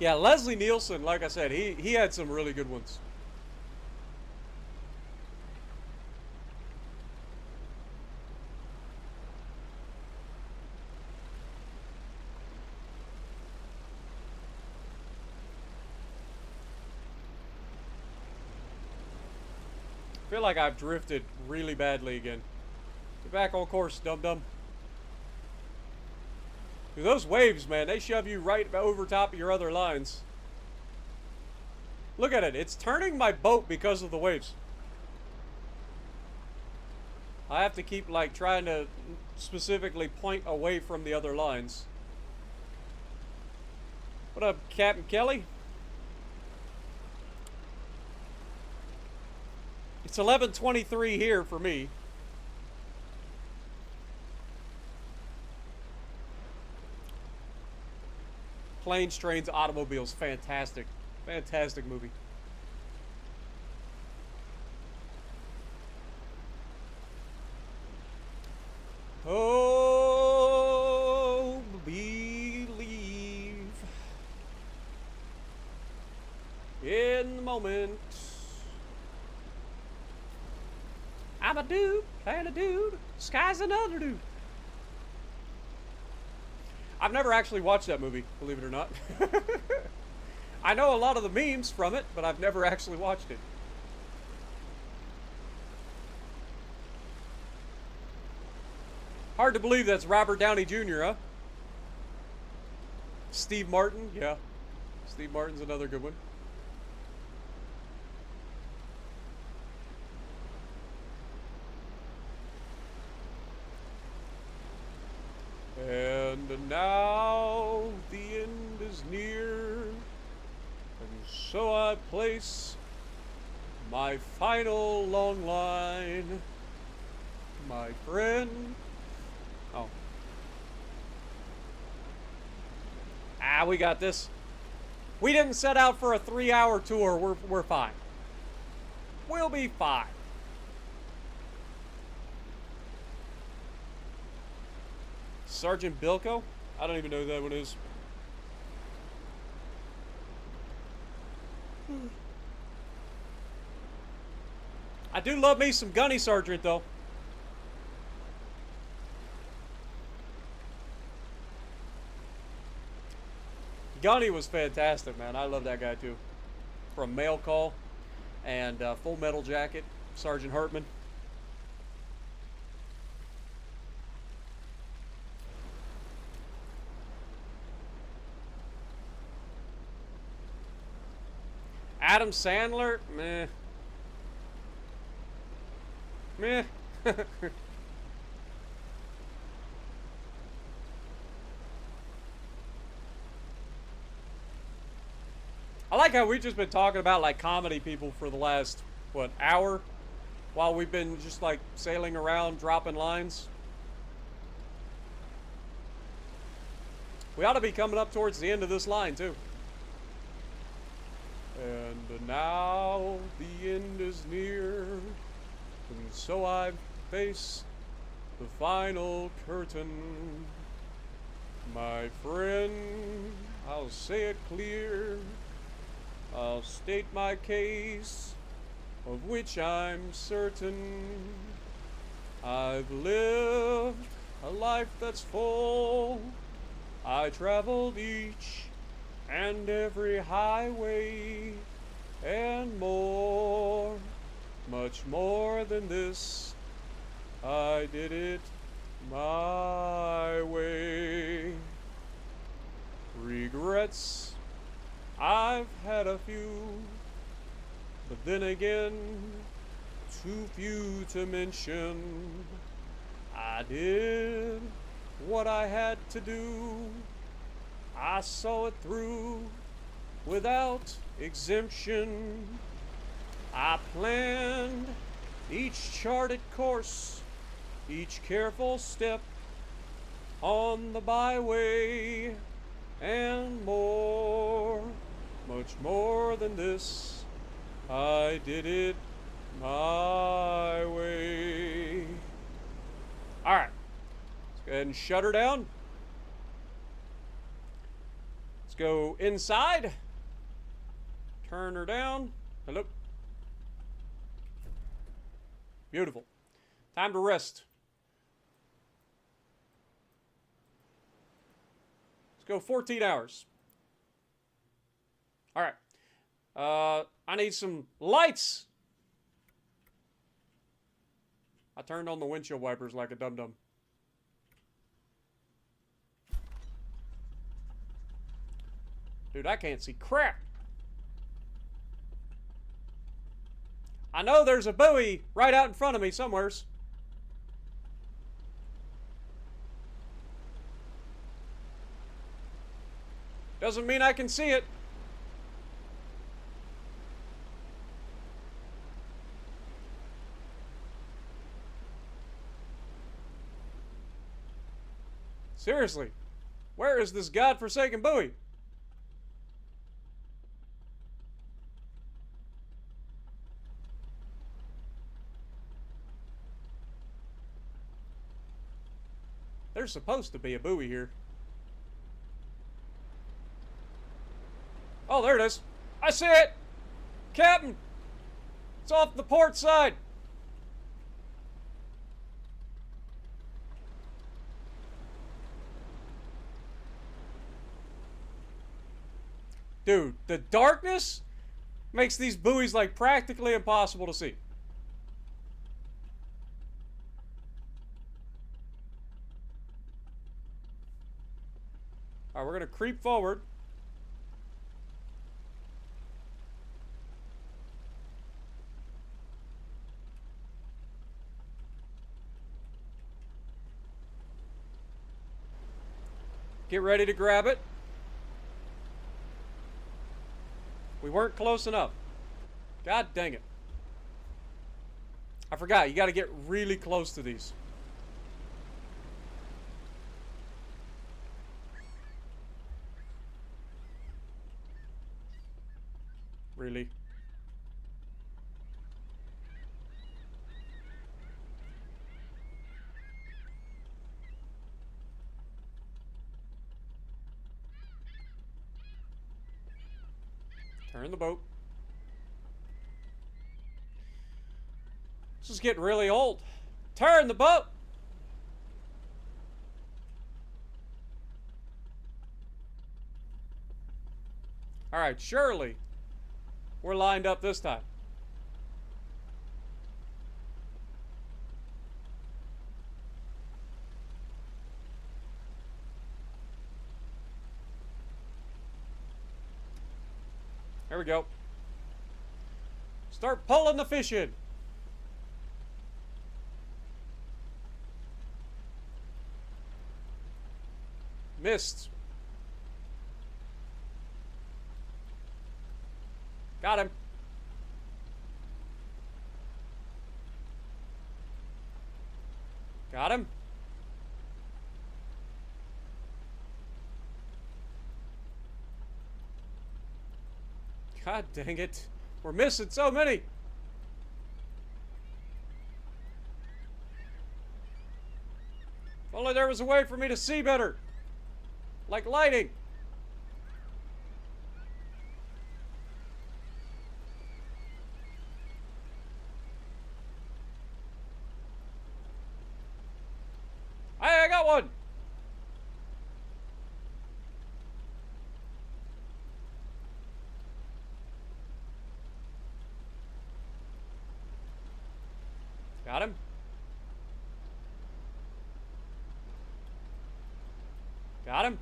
Yeah, Leslie Nielsen, like I said, he had some really good ones. I feel like I've drifted really badly again. Get back on course, dum-dum. Those waves, man, they shove you right over top of your other lines. Look at it. It's turning my boat because of the waves. I have to keep, like, trying to specifically point away from the other lines. What up, Captain Kelly? It's 11:23 here for me. Planes, Trains, Automobiles. Fantastic. Fantastic movie. Oh, believe in the moment. I'm a dude, playing a dude. Sky's another dude. I've never actually watched that movie, believe it or not. I know a lot of the memes from it, but I've never actually watched it. Hard to believe that's Robert Downey Jr., huh? Steve Martin, yeah. Steve Martin's another good one. And now the end is near, and so I place my final long line, my friend. Oh. We got this. We didn't set out for a 3-hour tour. We're fine. We'll be fine. Sergeant Bilko? I don't even know who that one is. I do love me some Gunny Sergeant, though. Gunny was fantastic, man. I love that guy, too. From Mail Call and Full Metal Jacket, Sergeant Hartman. Adam Sandler? Meh. Meh. I like how we've just been talking about, like, comedy people for the last, what, hour? While we've been just, like, sailing around, dropping lines. We ought to be coming up towards the end of this line, too. And now the end is near, and so I face the final curtain. My friend, I'll say it clear. I'll state my case, of which I'm certain. I've lived a life that's full. I traveled each and every highway and more, much more than this. I did it my way. Regrets, I've had a few, but then again, too few to mention. I did what I had to do. I saw it through without exemption. I planned each charted course, each careful step on the byway, and more, much more than this. I did it my way. All right, let's go ahead and shut her down. Go inside, turn her down. Hello. Beautiful. Time to rest. Let's go 14 hours. All right. I need some lights. I turned on the windshield wipers like a dum-dum. Dude, I can't see crap. I know there's a buoy right out in front of me somewheres. Doesn't mean I can see it. Seriously, where is this godforsaken buoy? There's supposed to be a buoy here. Oh, there it is. I see it! Captain! It's off the port side! Dude, the darkness makes these buoys like practically impossible to see. Alright, we're gonna creep forward. Get ready to grab it. We weren't close enough. God dang it. I forgot, you gotta get really close to these. Really? Turn the boat. This is getting really old. Turn the boat! Alright, surely we're lined up this time. There we go. Start pulling the fish in. Missed. Got him. Got him. God dang it. We're missing so many. If only there was a way for me to see better. Like lighting. Hey, I got one. Got him. Got him.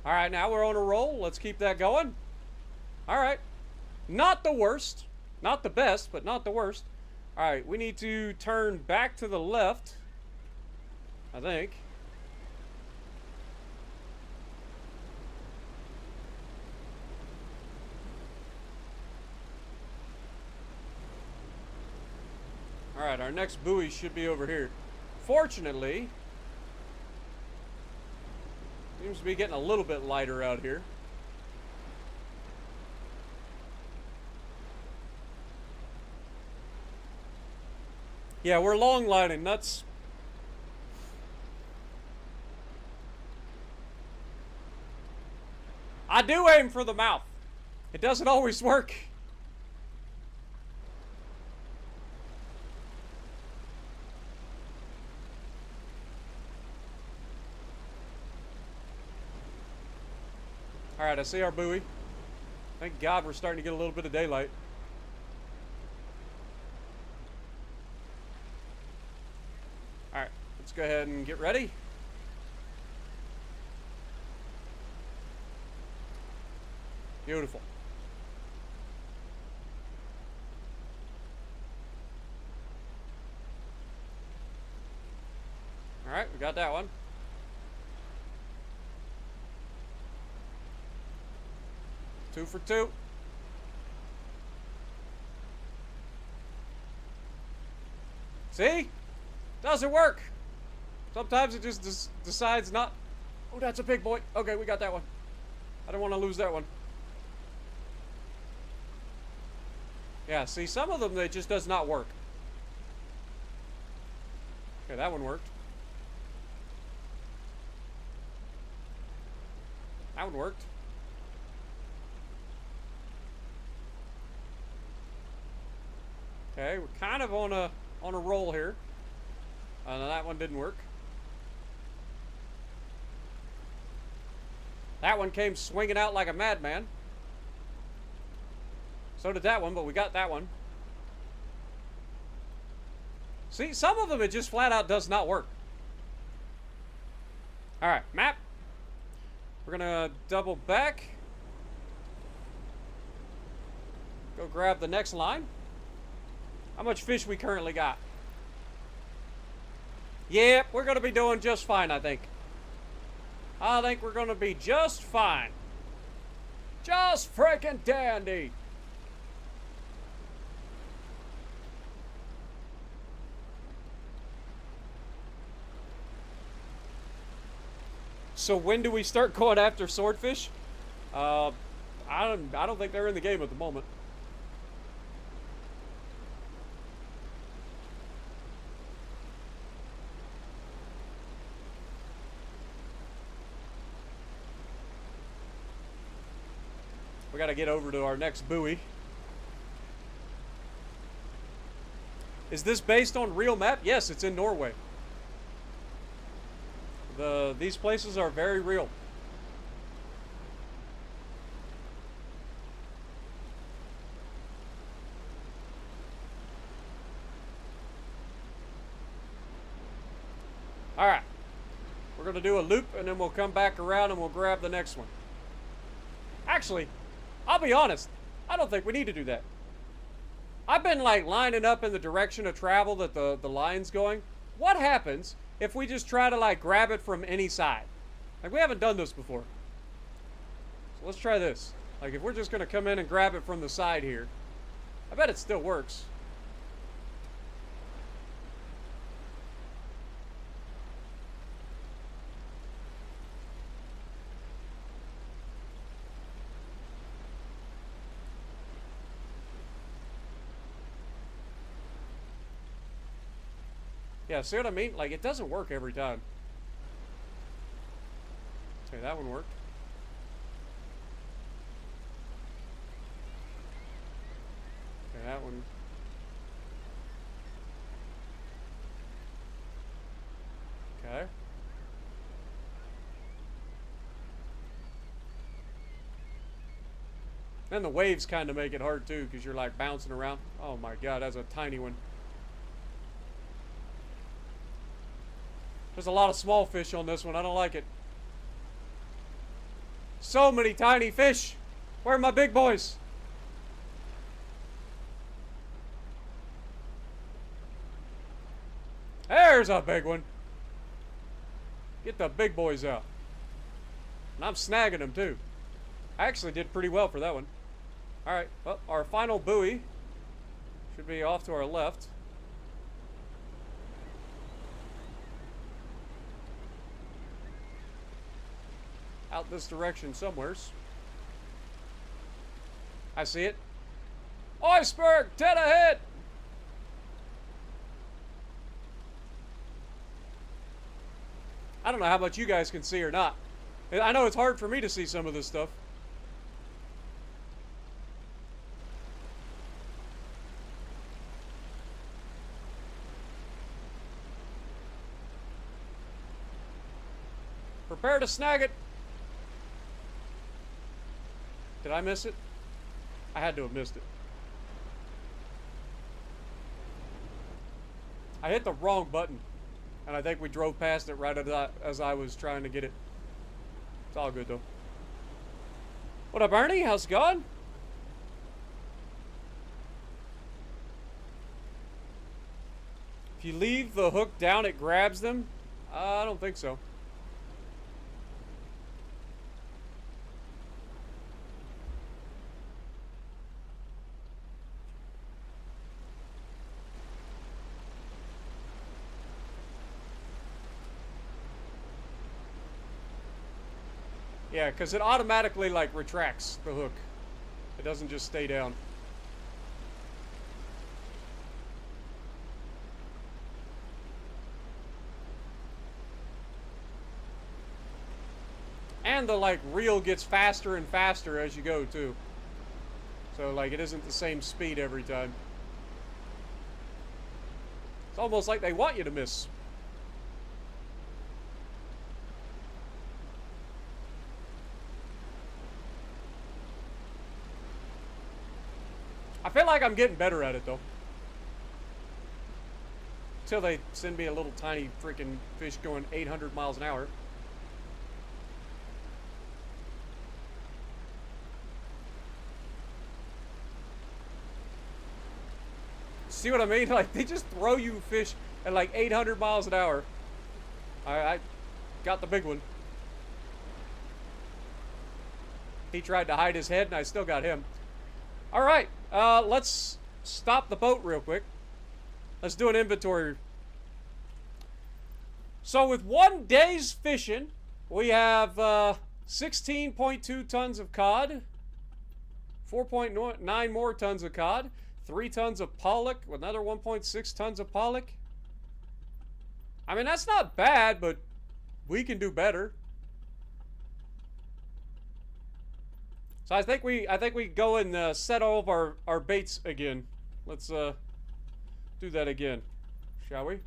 All right, now we're on a roll. Let's keep that going. All right. Not the worst. Not the best, but not the worst. All right, we need to turn back to the left, I think. All right, our next buoy should be over here. Fortunately, seems to be getting a little bit lighter out here. Yeah, we're long lining. That's... I do aim for the mouth. It doesn't always work. Alright, I see our buoy. Thank God we're starting to get a little bit of daylight. Alright, let's go ahead and get ready. Beautiful. Alright, we got that one. Two for two. See? Doesn't work. Sometimes it just decides not. Oh, that's a big boy. Okay, we got that one. I don't want to lose that one. Yeah, see, some of them, it just does not work. Okay, that one worked. That one worked. Okay, we're kind of on a roll here. That one didn't work. That one came swinging out like a madman. So did that one, but we got that one. See, some of them it just flat out does not work. Alright, map. We're gonna double back. Go grab the next line. How much fish we currently got? Yep, we're gonna be doing just fine, I think. I think we're gonna be just fine. Just freaking dandy. So when do we start going after swordfish? I don't think they're in the game at the moment. We gotta get over to our next buoy. Is this based on real map? Yes, it's in Norway. These places are very real. Alright. We're gonna do a loop and then we'll come back around and we'll grab the next one. Actually, I'll be honest, I don't think we need to do that. I've been like lining up in the direction of travel that the line's going. What happens if we just try to like grab it from any side? Like we haven't done this before. So let's try this. Like if we're just gonna come in and grab it from the side here, I bet it still works. Yeah, see what I mean? Like, it doesn't work every time. Okay, that one worked. Okay, that one. Okay. Then the waves kind of make it hard, too, because you're, like, bouncing around. Oh, my God, that's a tiny one. There's a lot of small fish on this one. I don't like it. So many tiny fish. Where are my big boys? There's a big one. Get the big boys out. And I'm snagging them too. I actually did pretty well for that one. Alright, well, our final buoy should be off to our left. Out this direction somewheres. I see it. Iceberg, dead ahead! I don't know how much you guys can see or not. I know it's hard for me to see some of this stuff. Prepare to snag it. Did I miss it? I had to have missed it. I hit the wrong button. And I think we drove past it right as I was trying to get it. It's all good though. What up, Ernie? How's it going? If you leave the hook down, it grabs them? I don't think so. Yeah, because it automatically, like, retracts the hook. It doesn't just stay down. And the, like, reel gets faster and faster as you go, too. So, like, it isn't the same speed every time. It's almost like they want you to miss. I feel like I'm getting better at it, though. Until they send me a little tiny freaking fish going 800 miles an hour. See what I mean? Like, they just throw you fish at like 800 miles an hour. I got the big one. He tried to hide his head, and I still got him. All right, let's stop the boat real quick. Let's do an inventory. So with 1 day's fishing, we have 16.2 tons of cod, 4.9 more tons of cod, 3 tons of pollock, another 1.6 tons of pollock. I mean, that's not bad, but we can do better. So I think we go and set all of our baits again. Let's do that again, shall we?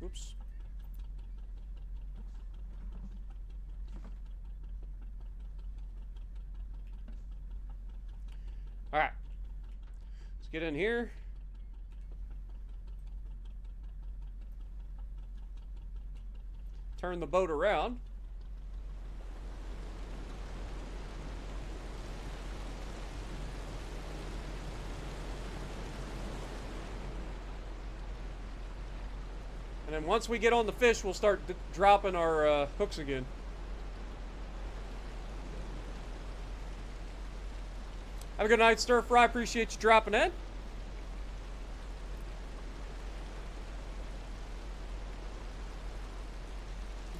Oops. All right. Let's get in here. Turn the boat around. And then once we get on the fish, we'll start dropping our hooks again. Have a good night, Stir Fry. Appreciate you dropping in.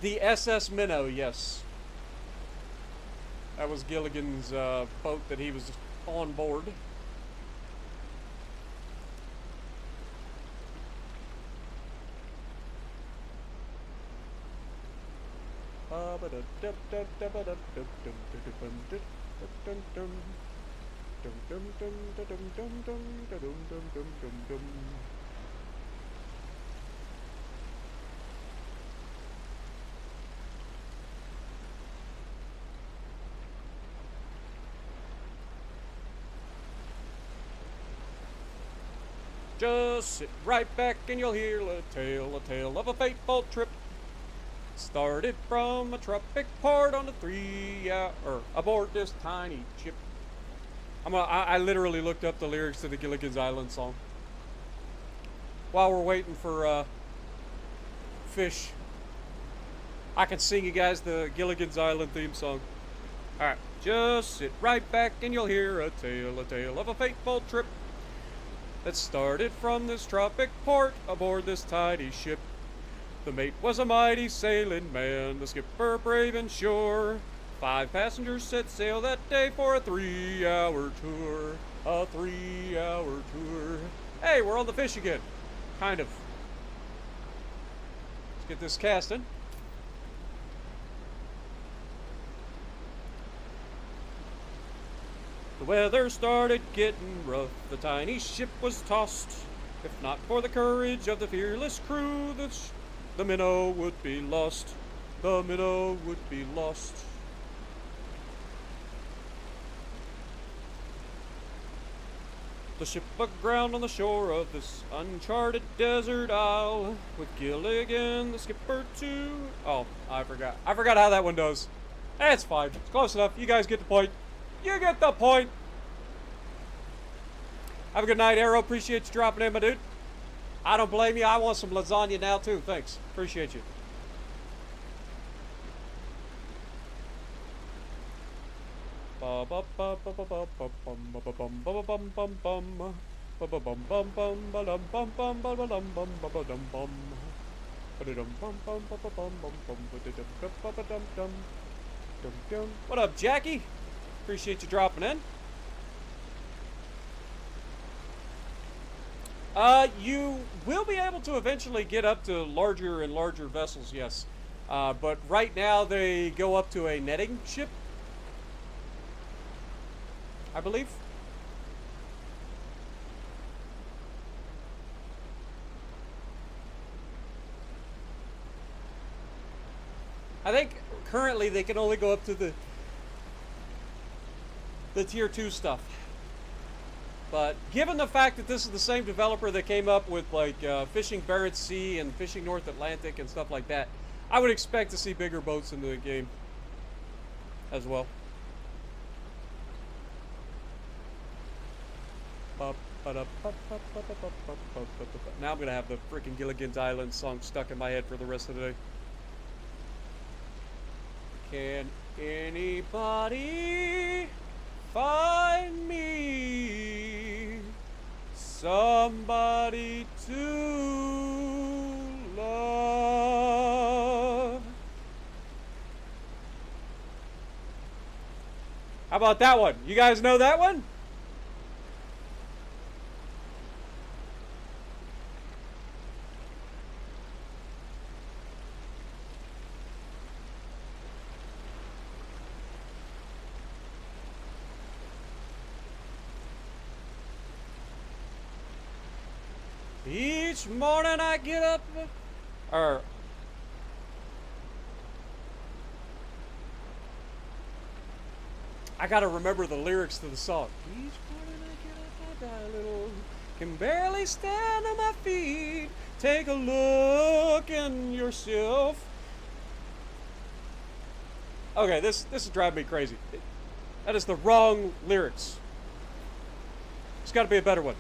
The SS Minnow, yes. That was Gilligan's boat that he was on board. Just sit right back and you'll hear a tale of a fateful trip. Started from a tropic port on a 3-hour aboard this tiny ship. I literally looked up the lyrics to the Gilligan's Island song while we're waiting for fish. I can sing you guys the Gilligan's Island theme song. All right, just sit right back and you'll hear a tale of a fateful trip that started from this tropic port aboard this tiny ship. The mate was a mighty sailing man, the skipper brave and sure. 5 passengers set sail that day for a 3-hour tour. A 3-hour tour. Hey, we're on the fish again. Kind of. Let's get this casting. The weather started getting rough. The tiny ship was tossed. If not for the courage of the fearless crew, the minnow would be lost. The minnow would be lost. The ship aground on the shore of this uncharted desert isle with Gilligan, the skipper, too. Oh, I forgot. I forgot how that one does. It's fine. It's close enough. You guys get the point. You get the point. Have a good night, Arrow. Appreciate you dropping in, my dude. I don't blame you. I want some lasagna now, too. Thanks. Appreciate you. What up, Jackie? Appreciate you dropping in. You will be able to eventually get up to larger and larger vessels, yes. But right now they go up to a netting ship, I believe. I think currently they can only go up to the tier 2 stuff. But given the fact that this is the same developer that came up with like Fishing Barents Sea and Fishing North Atlantic and stuff like that, I would expect to see bigger boats in the game as well. Now I'm going to have the freaking Gilligan's Island song stuck in my head for the rest of the day. Can anybody find me somebody to love? How about that one? You guys know that one? Each morning I get up, or I gotta remember the lyrics to the song. Each morning I get up, I die a little, can barely stand on my feet. Take a look in yourself. Okay, this is driving me crazy. That is the wrong lyrics. There's got to be a better one.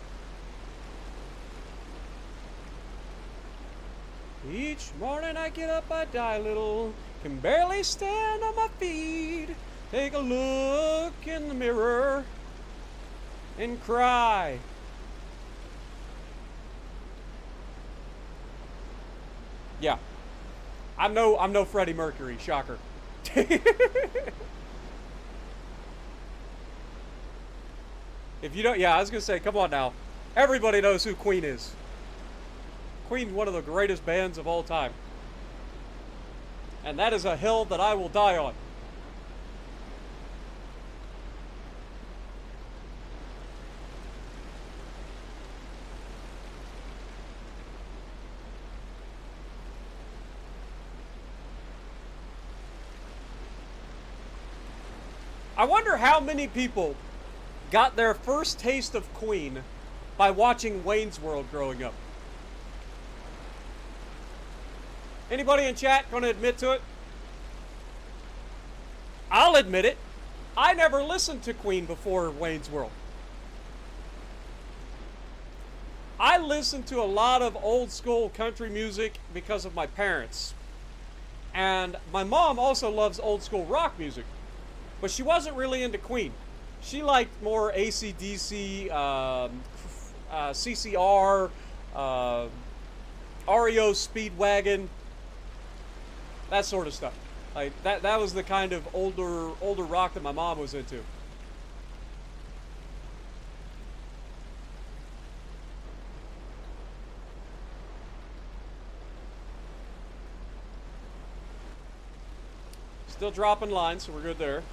Each morning I get up, I die a little, can barely stand on my feet. Take a look in the mirror and cry. Yeah, I'm no Freddie Mercury. Shocker. If you don't, yeah, I was gonna say, come on now. Everybody knows who Queen is. Queen, one of the greatest bands of all time. And that is a hill that I will die on. I wonder how many people got their first taste of Queen by watching Wayne's World growing up. Anybody in chat going to admit to it? I'll admit it. I never listened to Queen before Wayne's World. I listened to a lot of old school country music because of my parents. And my mom also loves old school rock music. But she wasn't really into Queen. She liked more AC/DC, CCR, REO Speedwagon, that sort of stuff. Like that was the kind of older rock that my mom was into. Still dropping lines, so we're good there.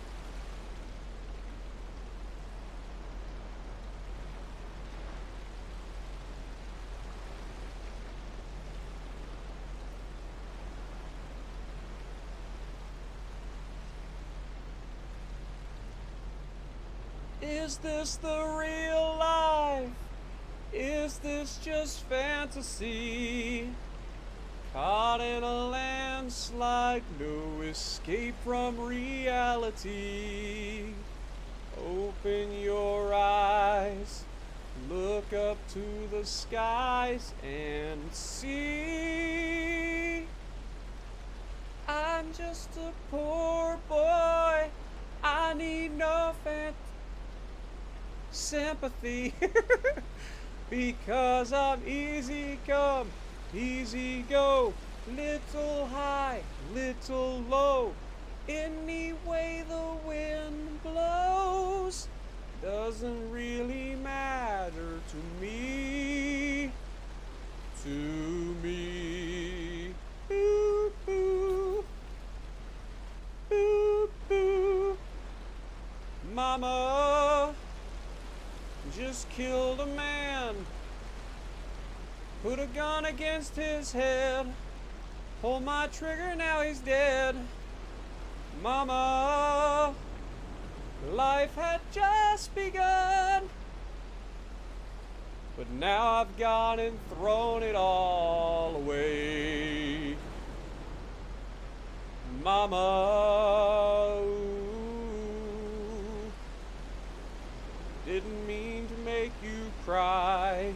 Is this the real life? Is this just fantasy? Caught in a landslide, no escape from reality. Open your eyes, look up to the skies and see. I'm just a poor boy, I need no sympathy. Because I'm easy come, easy go, little high, little low. Any way the wind blows doesn't really matter to me. To me. Boo, boo. Boo, boo. Mama just killed a man. Put a gun against his head. Pull my trigger, now he's dead. Mama, life had just begun. But now I've gone and thrown it all away. Mama, ooh, didn't mean to make you cry.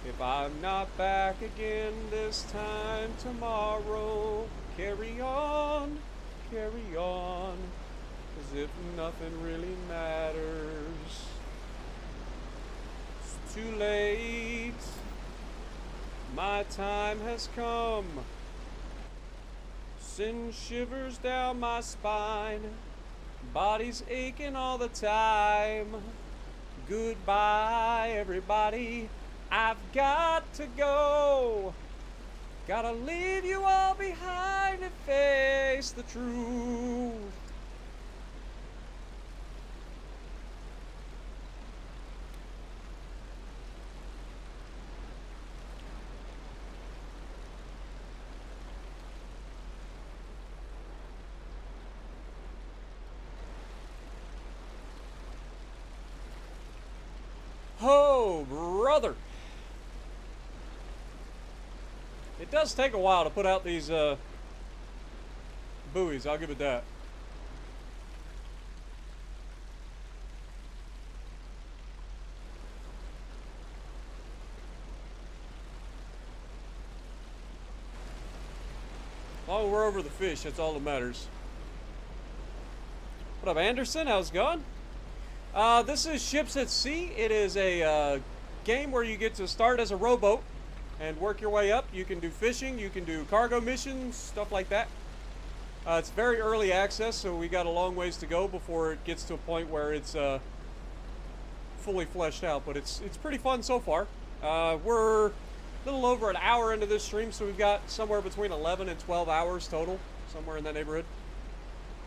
If I'm not back again this time tomorrow, carry on, as if nothing really matters. It's too late, my time has come. Send shivers down my spine, body's aching all the time. Goodbye, everybody, I've got to go. Gotta leave you all behind and face the truth. Oh, brother. It does take a while to put out these buoys, I'll give it that. As long as we're over the fish, that's all that matters. What up, Anderson? How's it going? This is Ships at Sea. It is a game where you get to start as a rowboat and work your way up. You can do fishing, you can do cargo missions, stuff like that. It's very early access, so we got a long ways to go before it gets to a point where it's fully fleshed out, but it's pretty fun so far. We're a little over an hour into this stream, so we've got somewhere between 11 and 12 hours total, somewhere in that neighborhood,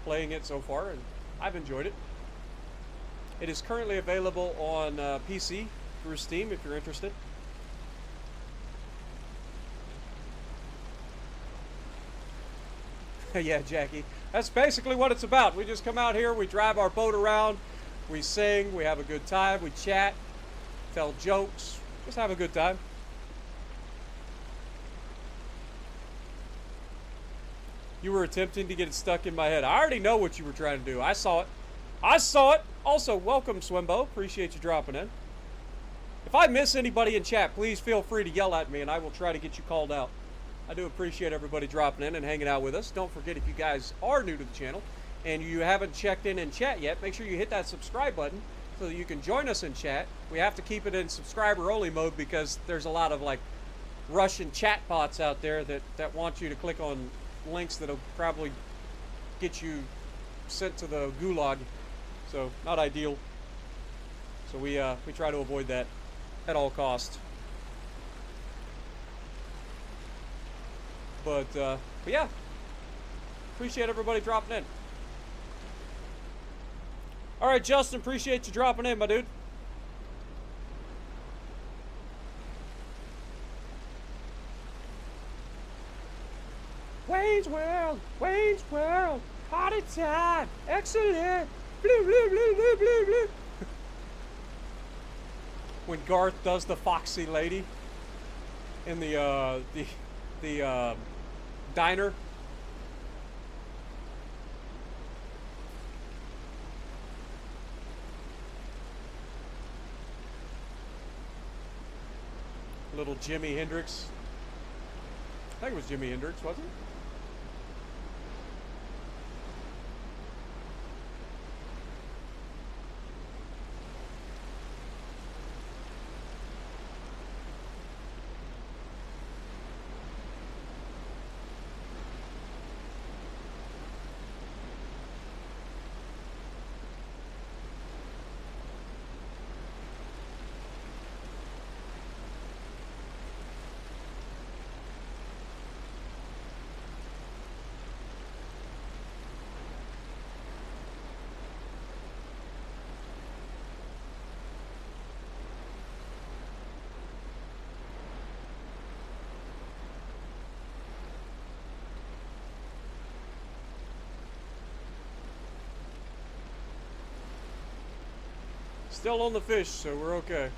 playing it so far, and I've enjoyed it. It is currently available on PC through Steam if you're interested. Yeah, Jackie. That's basically what it's about. We just come out here, we drive our boat around, we sing, we have a good time, we chat, tell jokes, just have a good time. You were attempting to get it stuck in my head. I already know what you were trying to do. I saw it. I saw it. Also, welcome, Swimbo. Appreciate you dropping in. If I miss anybody in chat, please feel free to yell at me and I will try to get you called out. I do appreciate everybody dropping in and hanging out with us. Don't forget, if you guys are new to the channel and you haven't checked in chat yet, make sure you hit that subscribe button so that you can join us in chat. We have to keep it in subscriber only mode because there's a lot of like Russian chat bots out there that want you to click on links that'll probably get you sent to the gulag. So not ideal. So we try to avoid that at all costs. But yeah, appreciate everybody dropping in. All right, Justin, appreciate you dropping in, my dude. Wayne's World, party time, excellent. Blue, blue, blue, blue, blue, blue. when Garth does the foxy lady in the diner. Little Jimi Hendrix. I think it was Jimi Hendrix, wasn't it? Still on the fish, so we're okay.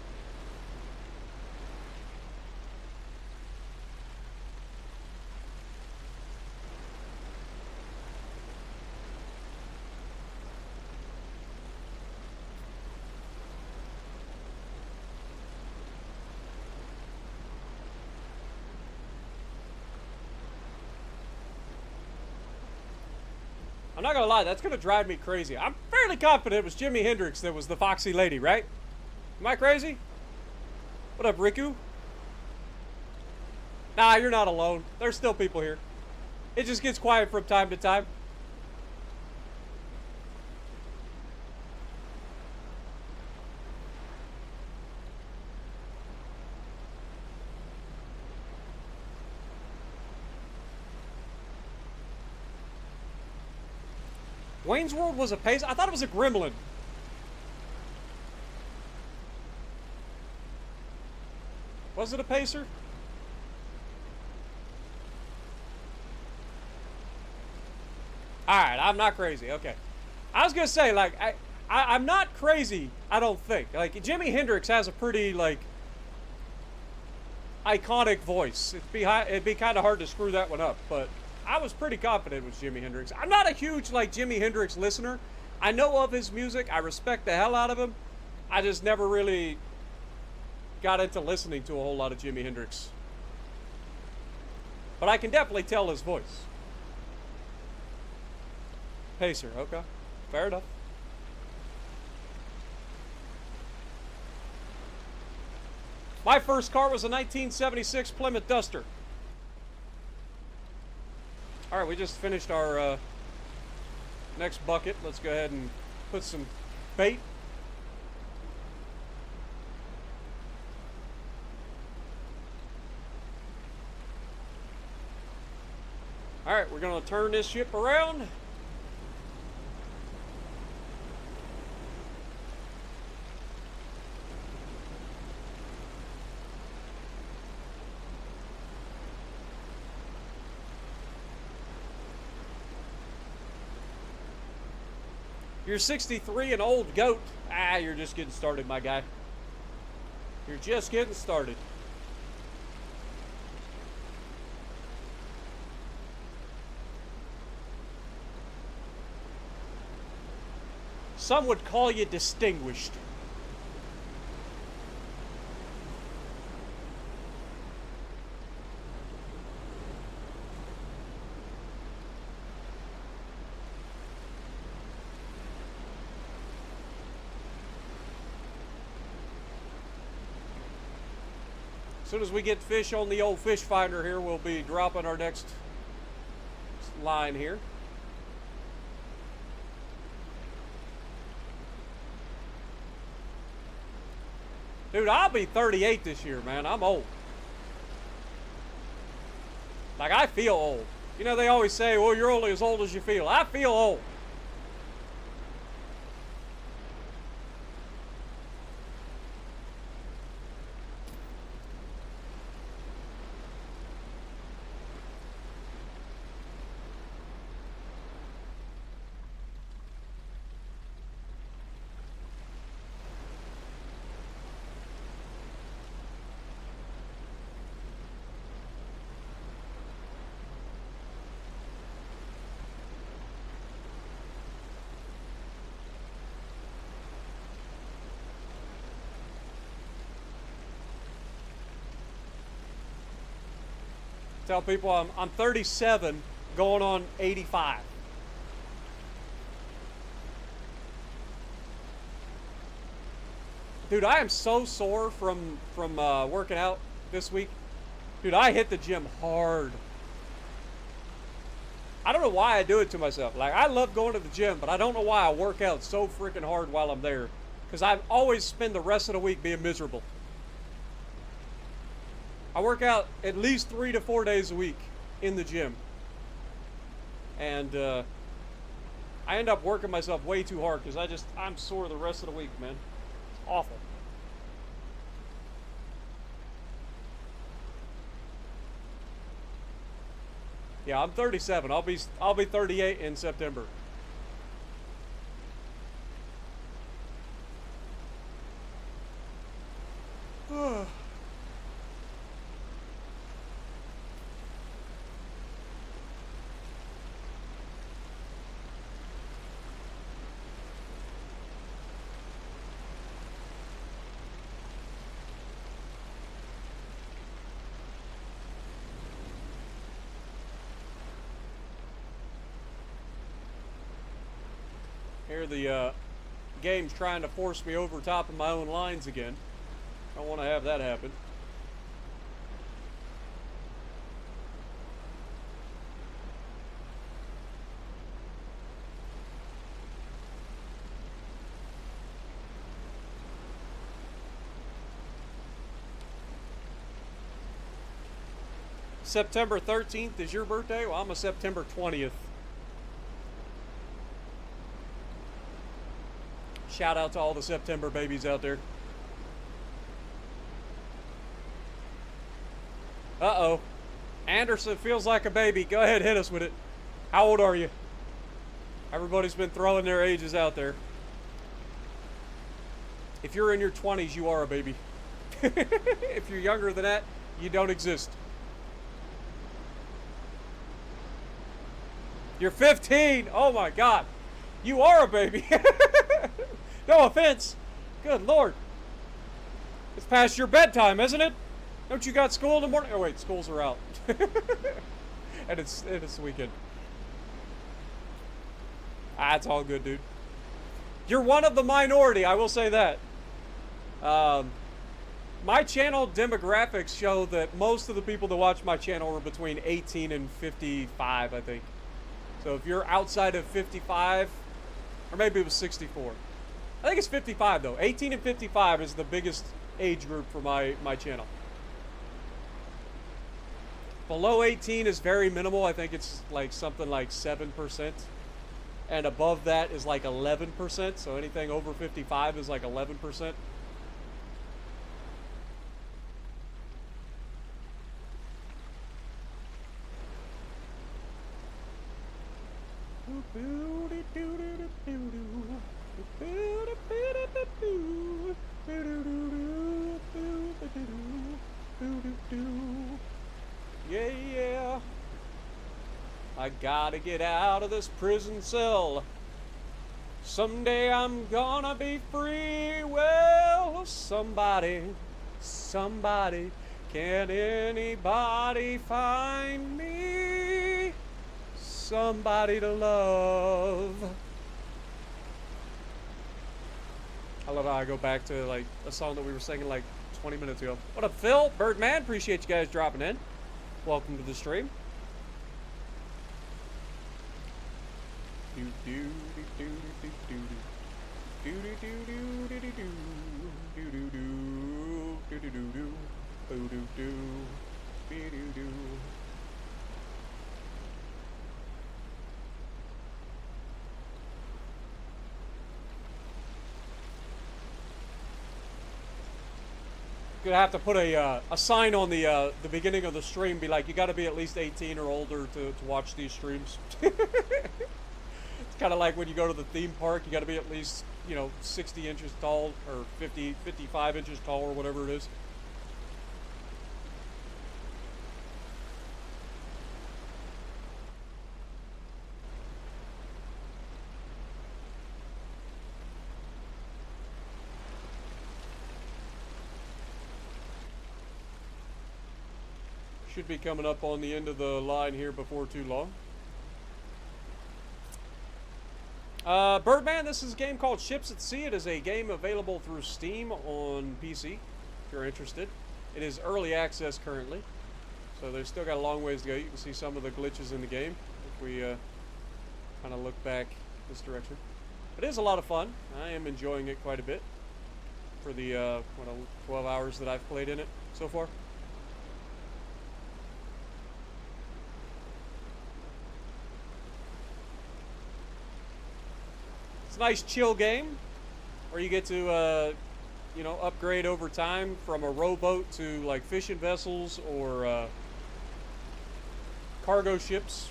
I'm not gonna lie, that's gonna drive me crazy. I'm fairly confident it was Jimi Hendrix that was the foxy lady, right? Am I crazy? What up, Riku? Nah, you're not alone. There's still people here. It just gets quiet from time to time. Wayne's World was a pace. I thought it was a gremlin. Was it a pacer? Alright, I'm not crazy. Okay. I was gonna say, like, I'm not crazy, I don't think. Like, Jimi Hendrix has a pretty, like, iconic voice. It'd be kind of hard to screw that one up, but I was pretty confident it was Jimi Hendrix. I'm not a huge, like, Jimi Hendrix listener. I know of his music. I respect the hell out of him. I just never really got into listening to a whole lot of Jimi Hendrix. But I can definitely tell his voice. Pacer, okay. Fair enough. My first car was a 1976 Plymouth Duster. Alright, we just finished our next bucket. Let's go ahead and put some bait. Alright, we're going to turn this ship around. You're 63, an old goat. Ah, you're just getting started, my guy. You're just getting started. Some would call you distinguished. As soon as we get fish on the old fish finder here, we'll be dropping our next line here. Dude, I'll be 38 this year, man. I'm old. Like, I feel old. You know, they always say, well, you're only as old as you feel. I feel old. Tell people I'm 37 going on 85. Dude, I am so sore from working out this week. Dude, I hit the gym hard. I don't know why I do it to myself. Like, I love going to the gym, but I don't know why I work out so freaking hard while I'm there. Because I always spend the rest of the week being miserable. I work out at least 3 to 4 days a week in the gym. And I end up working myself way too hard because I'm sore the rest of the week, man. It's awful. Yeah, I'm 37. I'll be 38 in September. Here the game's trying to force me over top of my own lines again. I don't want to have that happen. September 13th is your birthday? Well, I'm a September 20th. Shout out to all the September babies out there. Uh-oh. Anderson feels like a baby. Go ahead, hit us with it. How old are you? Everybody's been throwing their ages out there. If you're in your 20s, you are a baby. If you're younger than that, you don't exist. You're 15. Oh my God. You are a baby. No offense. Good Lord. It's past your bedtime, isn't it? Don't you got school in the morning? Oh wait, schools are out. And it's the weekend. Ah, it's all good, dude. You're one of the minority, I will say that. My channel demographics show that most of the people that watch my channel are between 18 and 55, I think. So if you're outside of 55, or maybe it was 64. I think it's 55 though. 18 and 55 is the biggest age group for my channel. Below 18 is very minimal. I think it's like something like 7%. And above that is like 11%. So anything over 55 is like 11%. Yeah, yeah. I gotta get out of this prison cell. Someday I'm gonna be free. Well, somebody, can anybody find me? Somebody to love. I love how I go back to like a song that we were singing like 20 minutes ago. What up, Phil? Birdman, appreciate you guys dropping in. Welcome to the stream. Gonna have to put a sign on the beginning of the stream, be like, you got to be at least 18 or older to watch these streams. It's kind of like when you go to the theme park, you got to be at least 60 inches tall or 55 inches tall or whatever it is. Should be coming up on the end of the line here before too long. Birdman, this is a game called Ships at Sea. It is a game available through Steam on PC, if you're interested. It is early access currently, so they've still got a long ways to go. You can see some of the glitches in the game if we kind of look back this direction. But it is a lot of fun. I am enjoying it quite a bit for the 12 hours that I've played in it so far. It's a nice chill game where you get to you know, upgrade over time from a rowboat to like fishing vessels or cargo ships.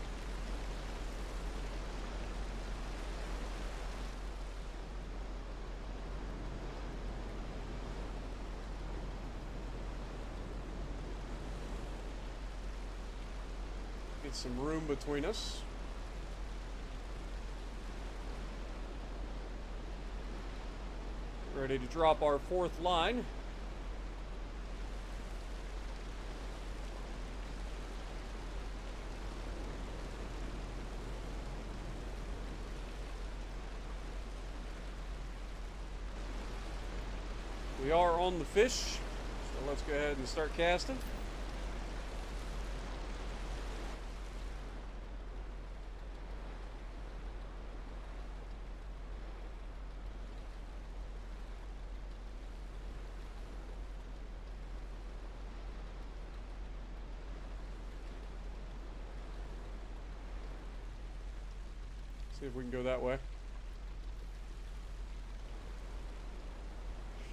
Get some room between us. Ready to drop our fourth line. We are on the fish, so let's go ahead and start casting. See if we can go that way.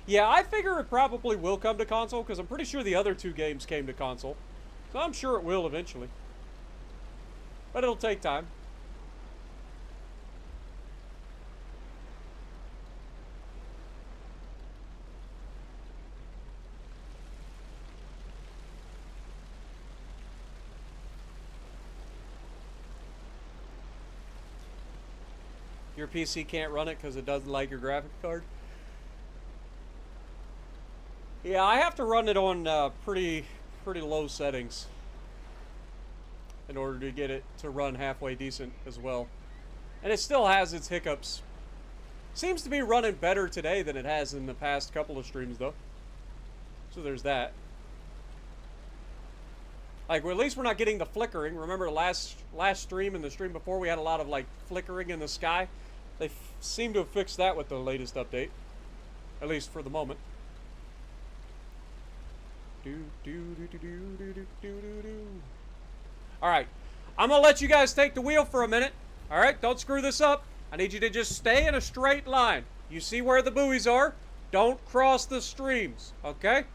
Yeah, I figure it probably will come to console, because I'm pretty sure the other two games came to console. So I'm sure it will eventually. But it'll take time. Your PC can't run it because it doesn't like your graphics card? Yeah, I have to run it on pretty low settings in order to get it to run halfway decent as well. And it still has its hiccups. Seems to be running better today than it has in the past couple of streams though. So there's that. Like, well, at least we're not getting the flickering. Remember last stream and the stream before we had a lot of like flickering in the sky? They seem to have fixed that with the latest update. At least for the moment. Alright, I'm gonna let you guys take the wheel for a minute. Alright, don't screw this up. I need you to just stay in a straight line. You see where the buoys are? Don't cross the streams, okay?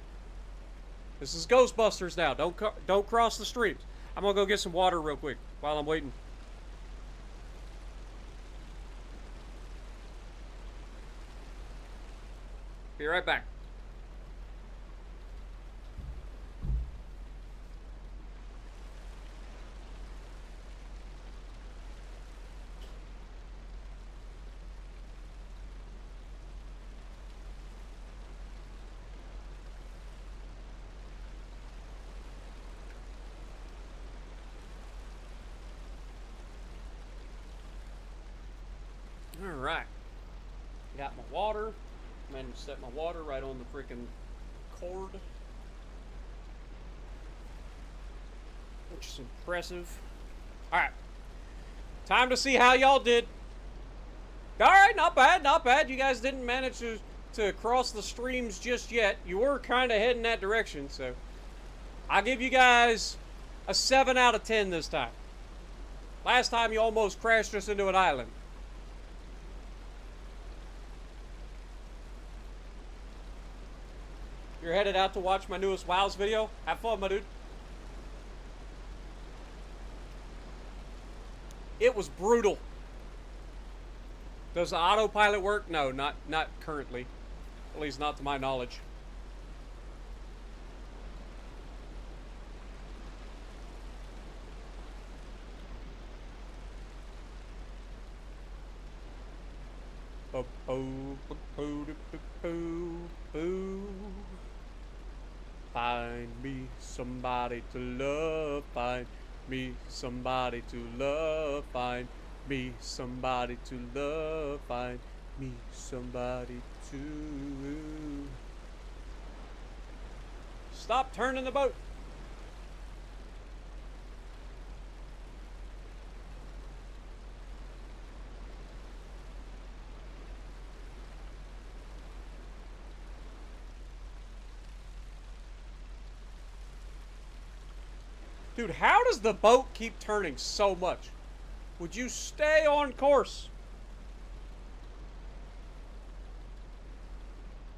This is Ghostbusters now. Don't cross the streams. I'm gonna go get some water real quick while I'm waiting. Be right back. Alright. Got my water. Managed to set my water right on the freaking cord. Which is impressive. Alright. Time to see how y'all did. Alright, not bad, not bad. You guys didn't manage to cross the streams just yet. You were kind of heading that direction, so I'll give you guys a 7 out of 10 this time. Last time you almost crashed us into an island. You're headed out to watch my newest WoWs video? Have fun, my dude. It was brutal. Does the autopilot work? No, not currently. At least not to my knowledge. Find me somebody to love. Find me somebody to love. Find me somebody to love. Find me somebody to. Stop turning the boat. Dude, how does the boat keep turning so much? Would you stay on course?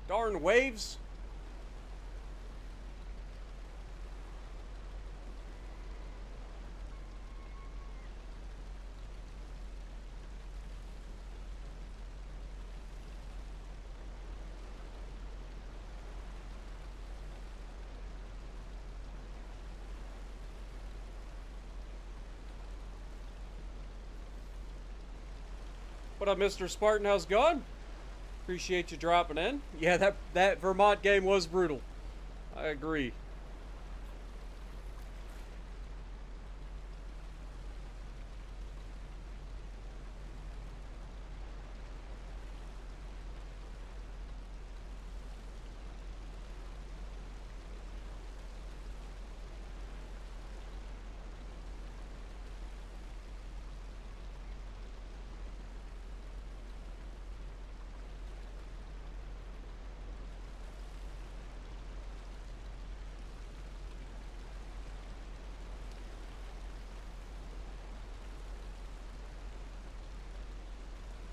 Darn waves. What up, Mr. Spartan? How's it going? Appreciate you dropping in. Yeah, that Vermont game was brutal. I agree.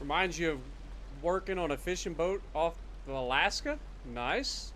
Reminds you of working on a fishing boat off of Alaska? Nice.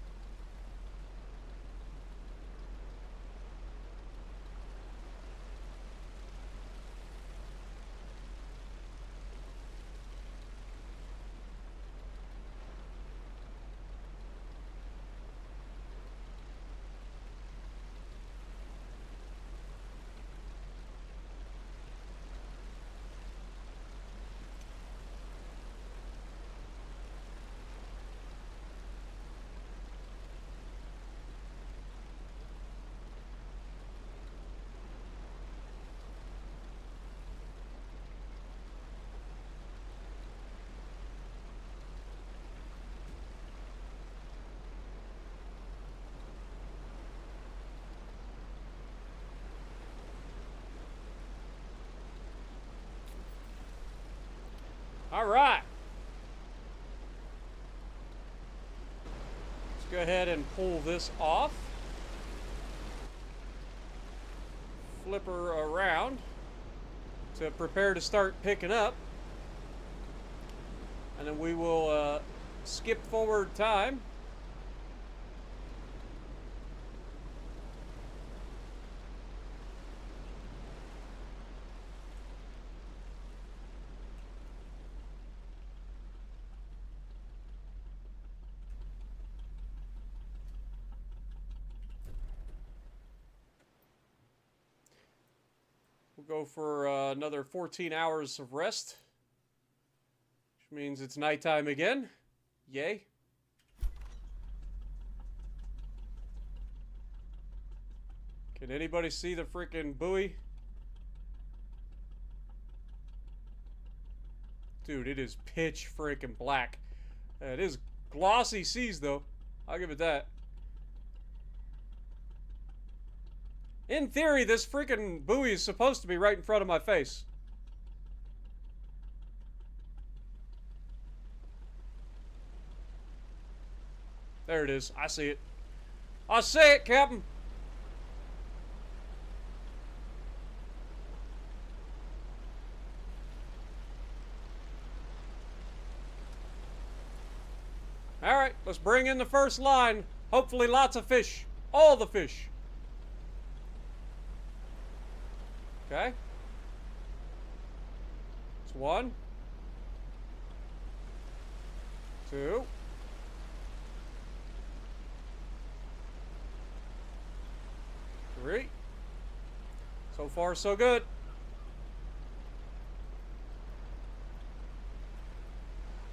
All right. Let's go ahead and pull this off. Flip her around to prepare to start picking up. And then we will skip forward time. We'll go for another 14 hours of rest, which means it's nighttime again. Yay. Can anybody see the freaking buoy? Dude, it is pitch freaking black. It is glossy seas, though. I'll give it that. In theory, this freaking buoy is supposed to be right in front of my face. There it is. I see it. I see it, Captain. Alright, let's bring in the first line. Hopefully lots of fish. All the fish. Okay. It's 1, 2, 3. So far, so good.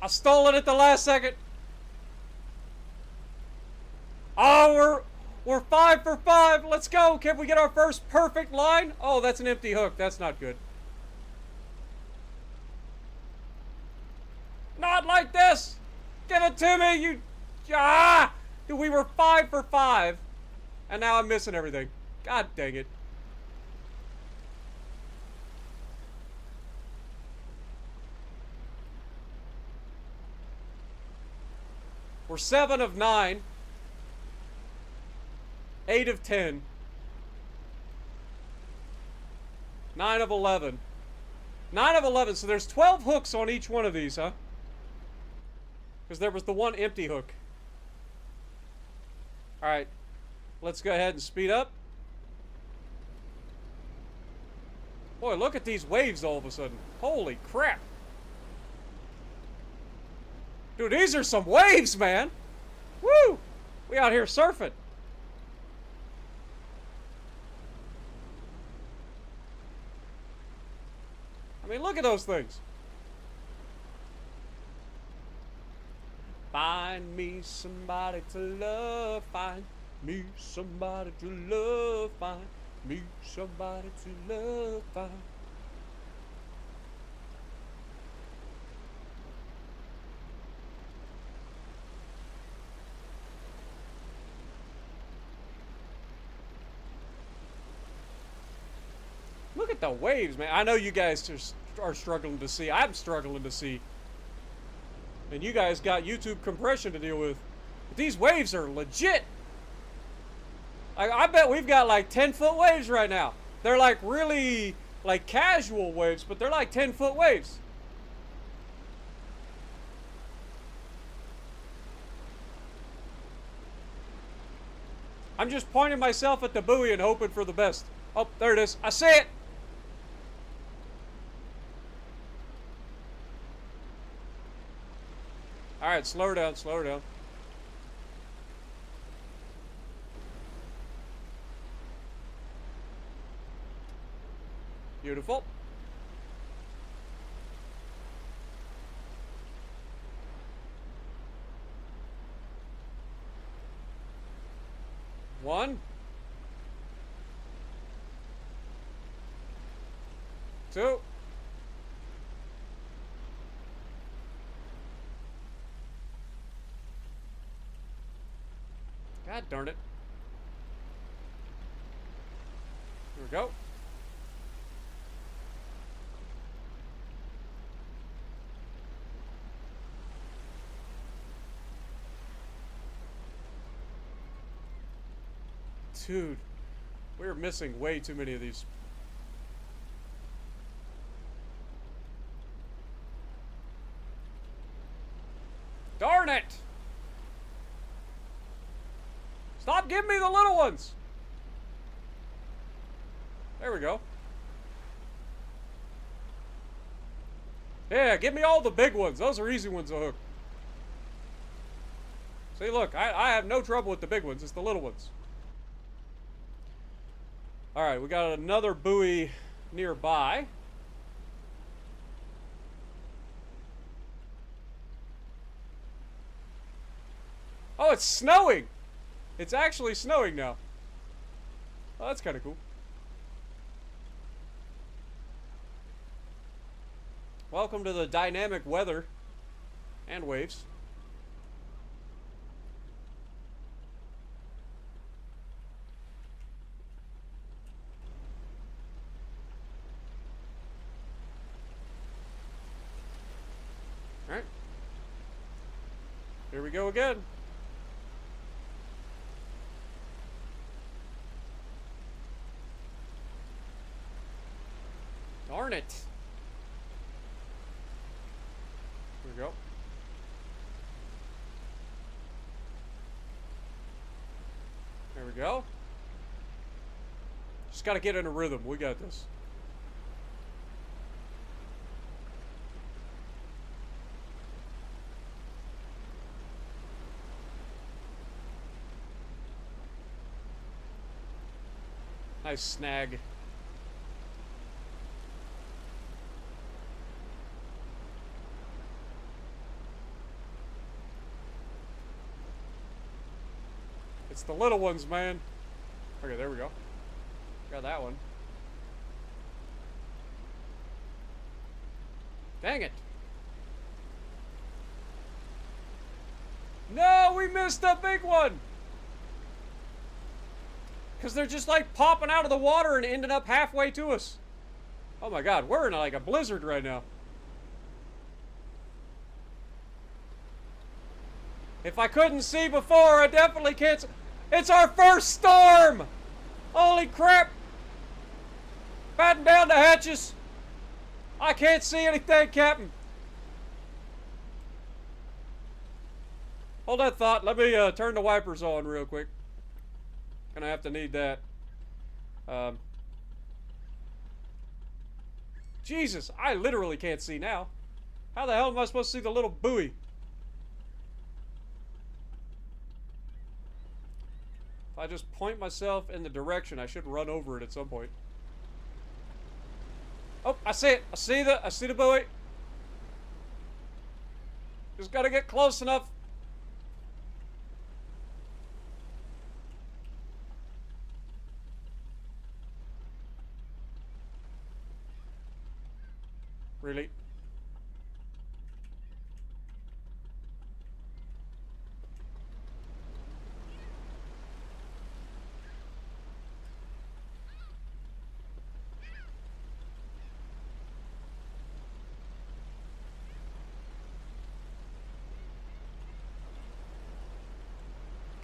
I stole it at the last second. Oh, We're 5 for 5. Let's go. Can we get our first perfect line? Oh, that's an empty hook. That's not good. Not like this. Give it to me, you... Ah! Dude, we were 5 for 5. And now I'm missing everything. God dang it. We're 7 of 9. 8 of 10. 9 of 11. 9 of 11. So there's 12 hooks on each one of these, huh? Because there was the one empty hook. Alright. Let's go ahead and speed up. Boy, look at these waves all of a sudden. Holy crap. Dude, these are some waves, man. Woo! We out here surfing. I mean, look at those things. Find me somebody to love. Find me somebody to love. Find me somebody to love. Find. Look at the waves, man. I know you guys are struggling to see. I'm struggling to see. And you guys got YouTube compression to deal with. But these waves are legit. I bet we've got like 10-foot waves right now. They're like really like casual waves, but they're like 10-foot waves. I'm just pointing myself at the buoy and hoping for the best. Oh, there it is. I see it. Alright, slow her down, slow her down. Beautiful. One. Two. God darn it. Here we go. Dude, we're missing way too many of these. Darn it! Stop giving me the little ones! There we go. Yeah, give me all the big ones. Those are easy ones to hook. See, look, I have no trouble with the big ones. It's the little ones. Alright, we got another buoy nearby. Oh, it's snowing! It's actually snowing now. Oh, that's kind of cool. Welcome to the dynamic weather and waves. All right. Here we go again. Darn it. Here we go. There we go. Just gotta get in a rhythm. We got this. Nice snag. It's the little ones, man. Okay, there we go. Got that one. Dang it. No, we missed a big one. Because they're just like popping out of the water and ending up halfway to us. Oh my god, we're in like a blizzard right now. If I couldn't see before, I definitely can't. It's our first storm! Holy crap! Batten down the hatches. I can't see anything, Captain. Hold that thought. Let me turn the wipers on real quick. Gonna have to need that. Jesus, I literally can't see now. How the hell am I supposed to see the little buoy? If I just point myself in the direction, I should run over it at some point. Oh, I see it. I see the buoy. Just gotta get close enough. Really?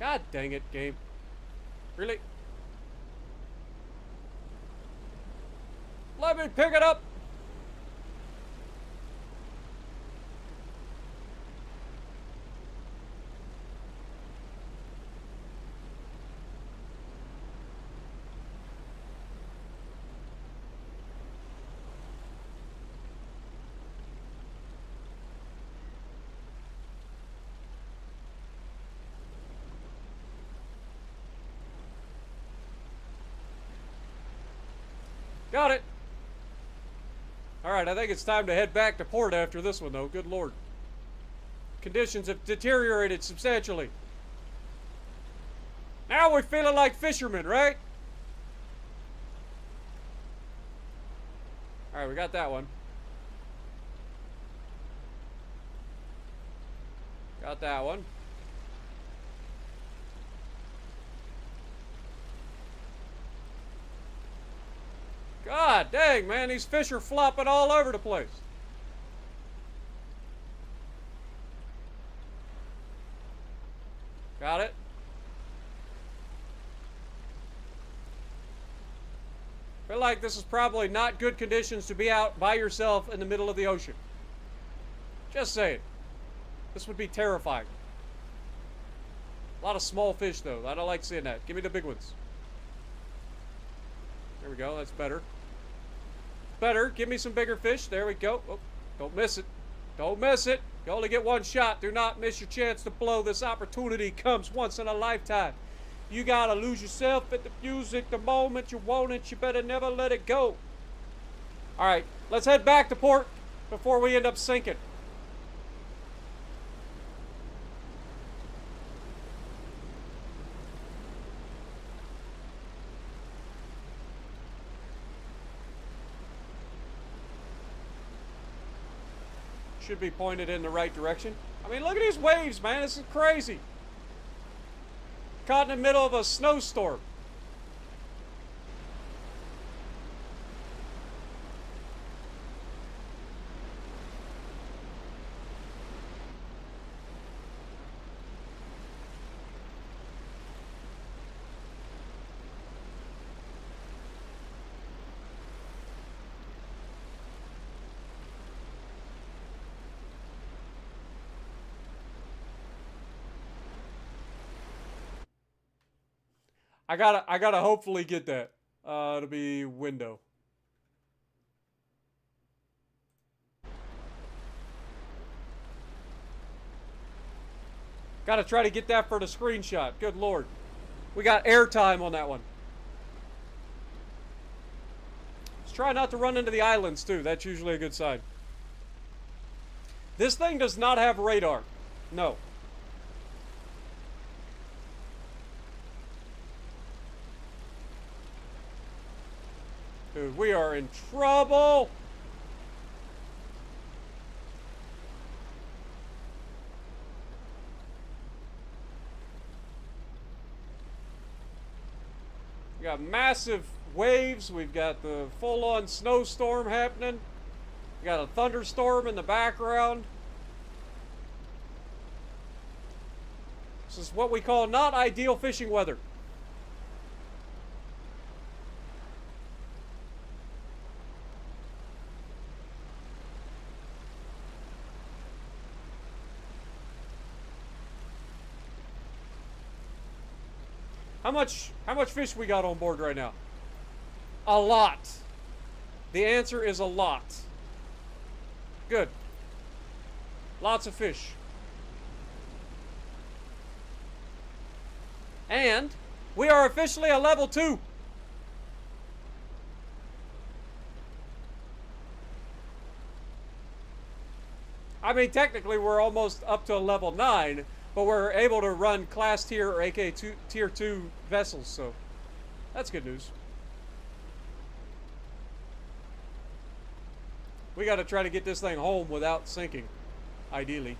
God dang it, game. Really? Let me pick it up! Got it. Alright, I think it's time to head back to port after this one, though. Good lord. Conditions have deteriorated substantially. Now we're feeling like fishermen, right? Alright, we got that one. Got that one. God dang, man, these fish are flopping all over the place. Got it. Feel like this is probably not good conditions to be out by yourself in the middle of the ocean. Just saying. This would be terrifying. A lot of small fish, though. I don't like seeing that. Give me the big ones. There we go. That's better. Better. Give me some bigger fish. There we go. Oh, don't miss it. Don't miss it. You only get one shot. Do not miss your chance to blow. This opportunity comes once in a lifetime. You gotta lose yourself at the music the moment you want it. You better never let it go. Alright, let's head back to port before we end up sinking. Should be pointed in the right direction. I mean, look at these waves, man. This is crazy. Caught in the middle of a snowstorm. I gotta hopefully get that. It'll be window. Gotta try to get that for the screenshot. Good lord. We got airtime on that one. Let's try not to run into the islands too. That's usually a good sign. This thing does not have radar. No. Dude, we are in trouble. We got massive waves. We've got the full-on snowstorm happening. We got a thunderstorm in the background. This is what we call not ideal fishing weather. How much fish we got on board right now? A lot. The answer is a lot. Good. Lots of fish. And we are officially a level 2. I mean, technically we're almost up to a level 9, but we're able to run class tier or AK tier 2 vessels, so that's good news. We got to try to get this thing home without sinking, ideally.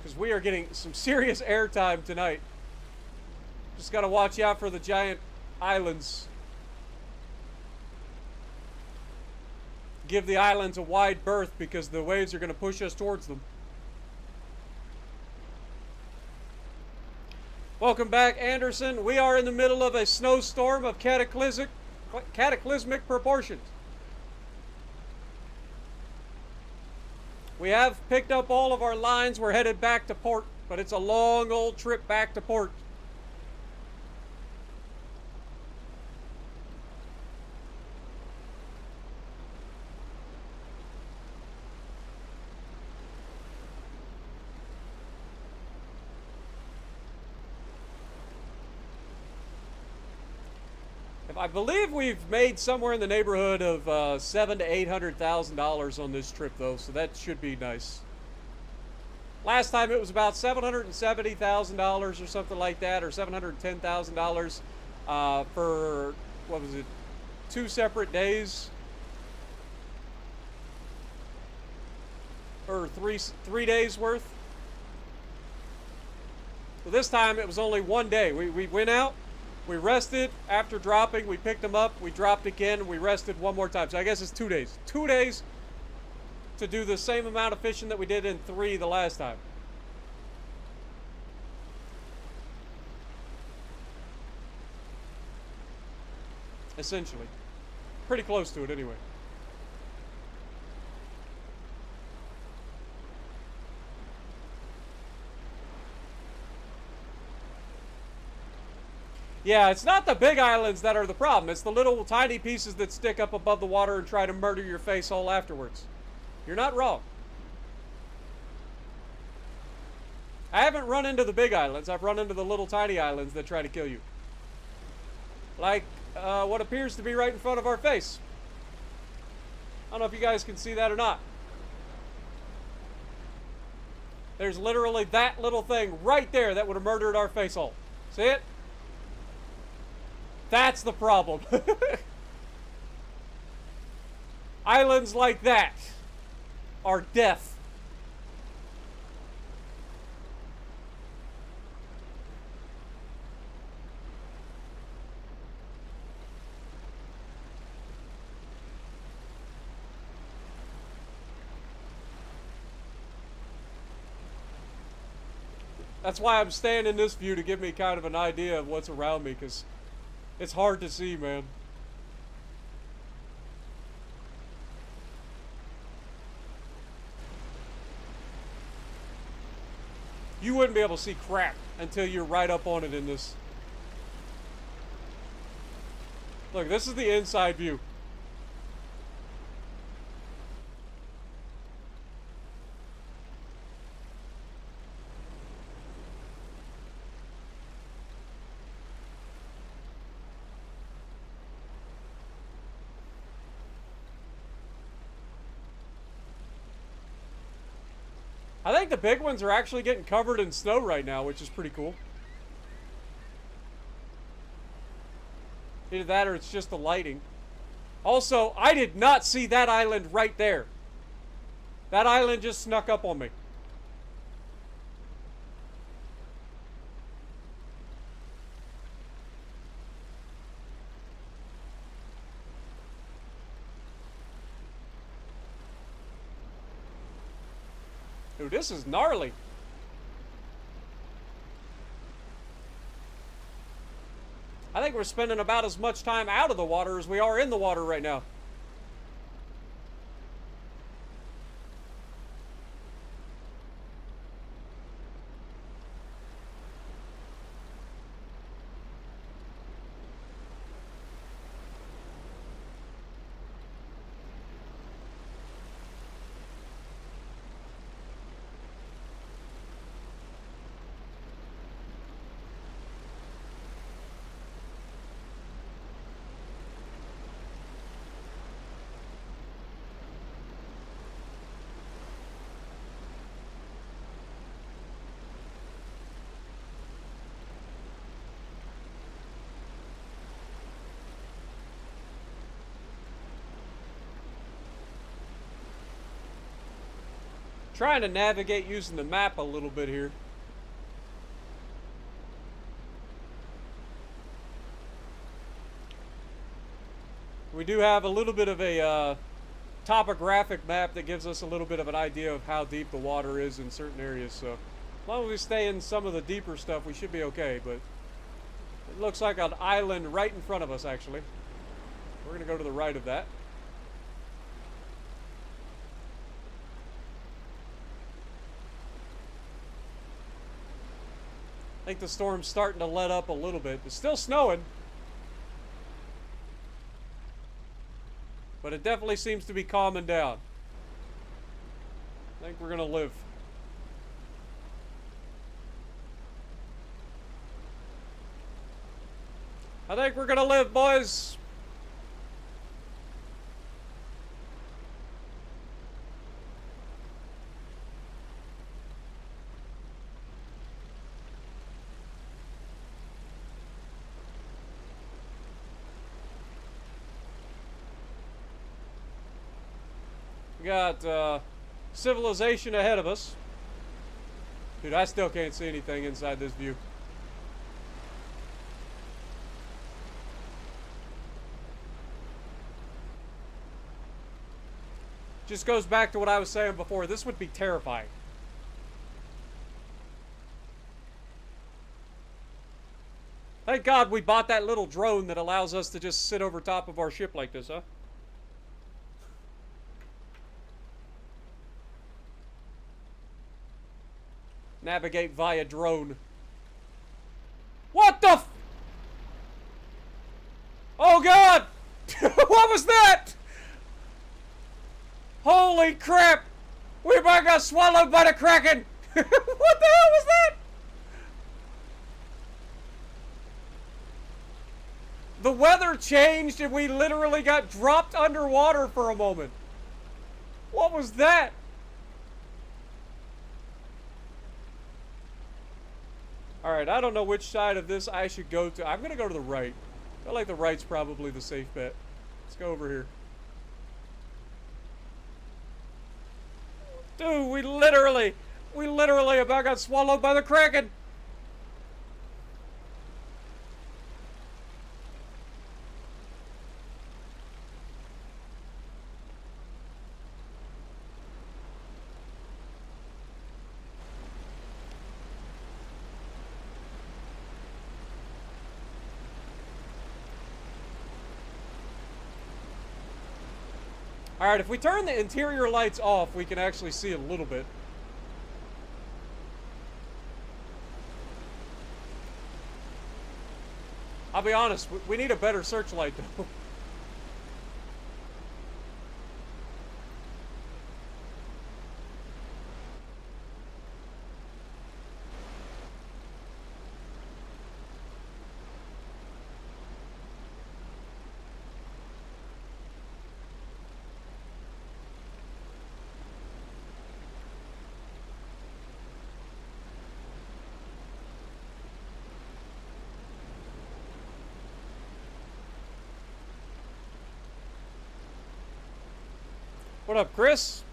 Because we are getting some serious airtime tonight. Just got to watch out for the giant islands. Give the islands a wide berth because the waves are going to push us towards them. Welcome back, Anderson. We are in the middle of a snowstorm of cataclysmic proportions. We have picked up all of our lines. We're headed back to port, but it's a long old trip back to port. I believe we've made somewhere in the neighborhood of $700,000 to $800,000 on this trip, though, so that should be nice. Last time it was about $770,000 or something like that, or $710,000 for, what was it, 2 separate days? Or three days worth? So this time it was only 1 day. We went out. We rested after dropping, we picked them up, we dropped again, and we rested one more time. So I guess it's 2 days. 2 days to do the same amount of fishing that we did in 3 the last time. Essentially. Pretty close to it anyway. Yeah, it's not the big islands that are the problem. It's the little tiny pieces that stick up above the water and try to murder your face all afterwards. You're not wrong. I haven't run into the big islands. I've run into the little tiny islands that try to kill you. Like what appears to be right in front of our face. I don't know if you guys can see that or not. There's literally that little thing right there that would have murdered our face all. See it? That's the problem. Islands like that are death. That's why I'm staying in this view, to give me kind of an idea of what's around me, because it's hard to see, man. You wouldn't be able to see crap until you're right up on it in this. Look, this is the inside view. I think the big ones are actually getting covered in snow right now, which is pretty cool. Either that or it's just the lighting. Also, I did not see that island right there. That island just snuck up on me. Dude, this is gnarly. I think we're spending about as much time out of the water as we are in the water right now. Trying to navigate using the map a little bit here. We do have a little bit of a topographic map that gives us a little bit of an idea of how deep the water is in certain areas, so as long as we stay in some of the deeper stuff, we should be okay, but it looks like an island right in front of us, actually. We're going to go to the right of that. I think the storm's starting to let up a little bit. It's still snowing, but it definitely seems to be calming down. I think we're gonna live. I think we're gonna live, boys. We got civilization ahead of us. Dude, I still can't see anything inside this view. Just goes back to what I was saying before. This would be terrifying. Thank God we bought that little drone that allows us to just sit over top of our ship like this, huh? Navigate via drone. What the f— Oh God! What was that? Holy crap! We about got swallowed by the Kraken! What the hell was that? The weather changed and we literally got dropped underwater for a moment. What was that? Alright, I don't know which side of this I should go to. I'm gonna go to the right. I feel like the right's probably the safe bet. Let's go over here. Dude, we literally about got swallowed by the Kraken! Alright, if we turn the interior lights off, we can actually see a little bit. I'll be honest, we need a better searchlight though. What up, Chris?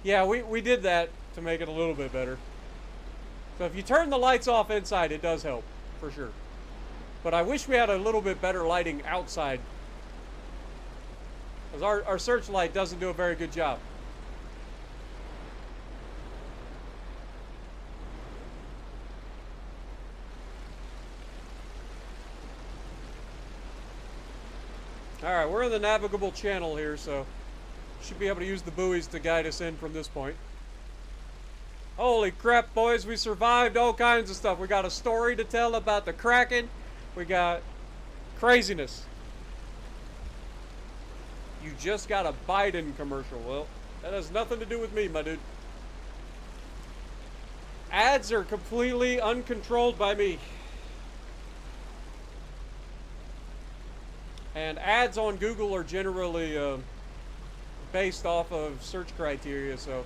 Yeah, we did that to make it a little bit better. So if you turn the lights off inside, it does help, for sure. But I wish we had a little bit better lighting outside. Because our searchlight doesn't do a very good job. Alright, we're in the navigable channel here, so should be able to use the buoys to guide us in from this point. Holy crap, boys, we survived all kinds of stuff. We got a story to tell about the Kraken. We got craziness. You just got a Biden commercial. Well, that has nothing to do with me, my dude. Ads are completely uncontrolled by me. And ads on Google are generally based off of search criteria, so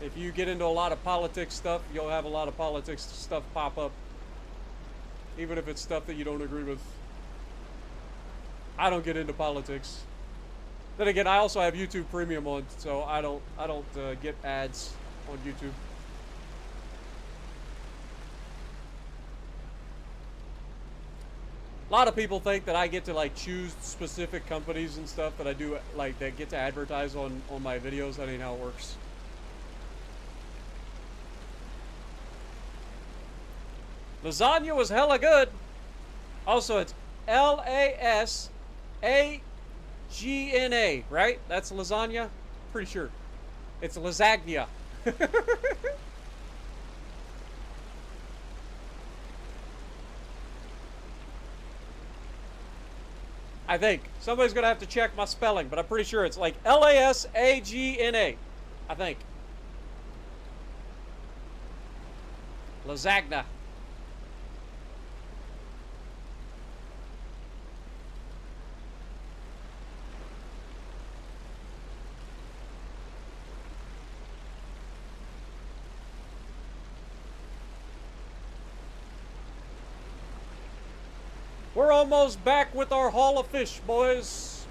if you get into a lot of politics stuff, you'll have a lot of politics stuff pop up, even if it's stuff that you don't agree with. I don't get into politics. Then again, I also have YouTube Premium on, so I don't get ads on YouTube. A lot of people think that I get to like choose specific companies and stuff that I do, like that get to advertise on my videos. That ain't how it works. Lasagna was hella good. Also, it's Lasagna, right? That's lasagna? Pretty sure. It's lasagna. I think. Somebody's going to have to check my spelling, but I'm pretty sure it's like Lasagna. I think. Lasagna. We're almost back with our haul of fish, boys.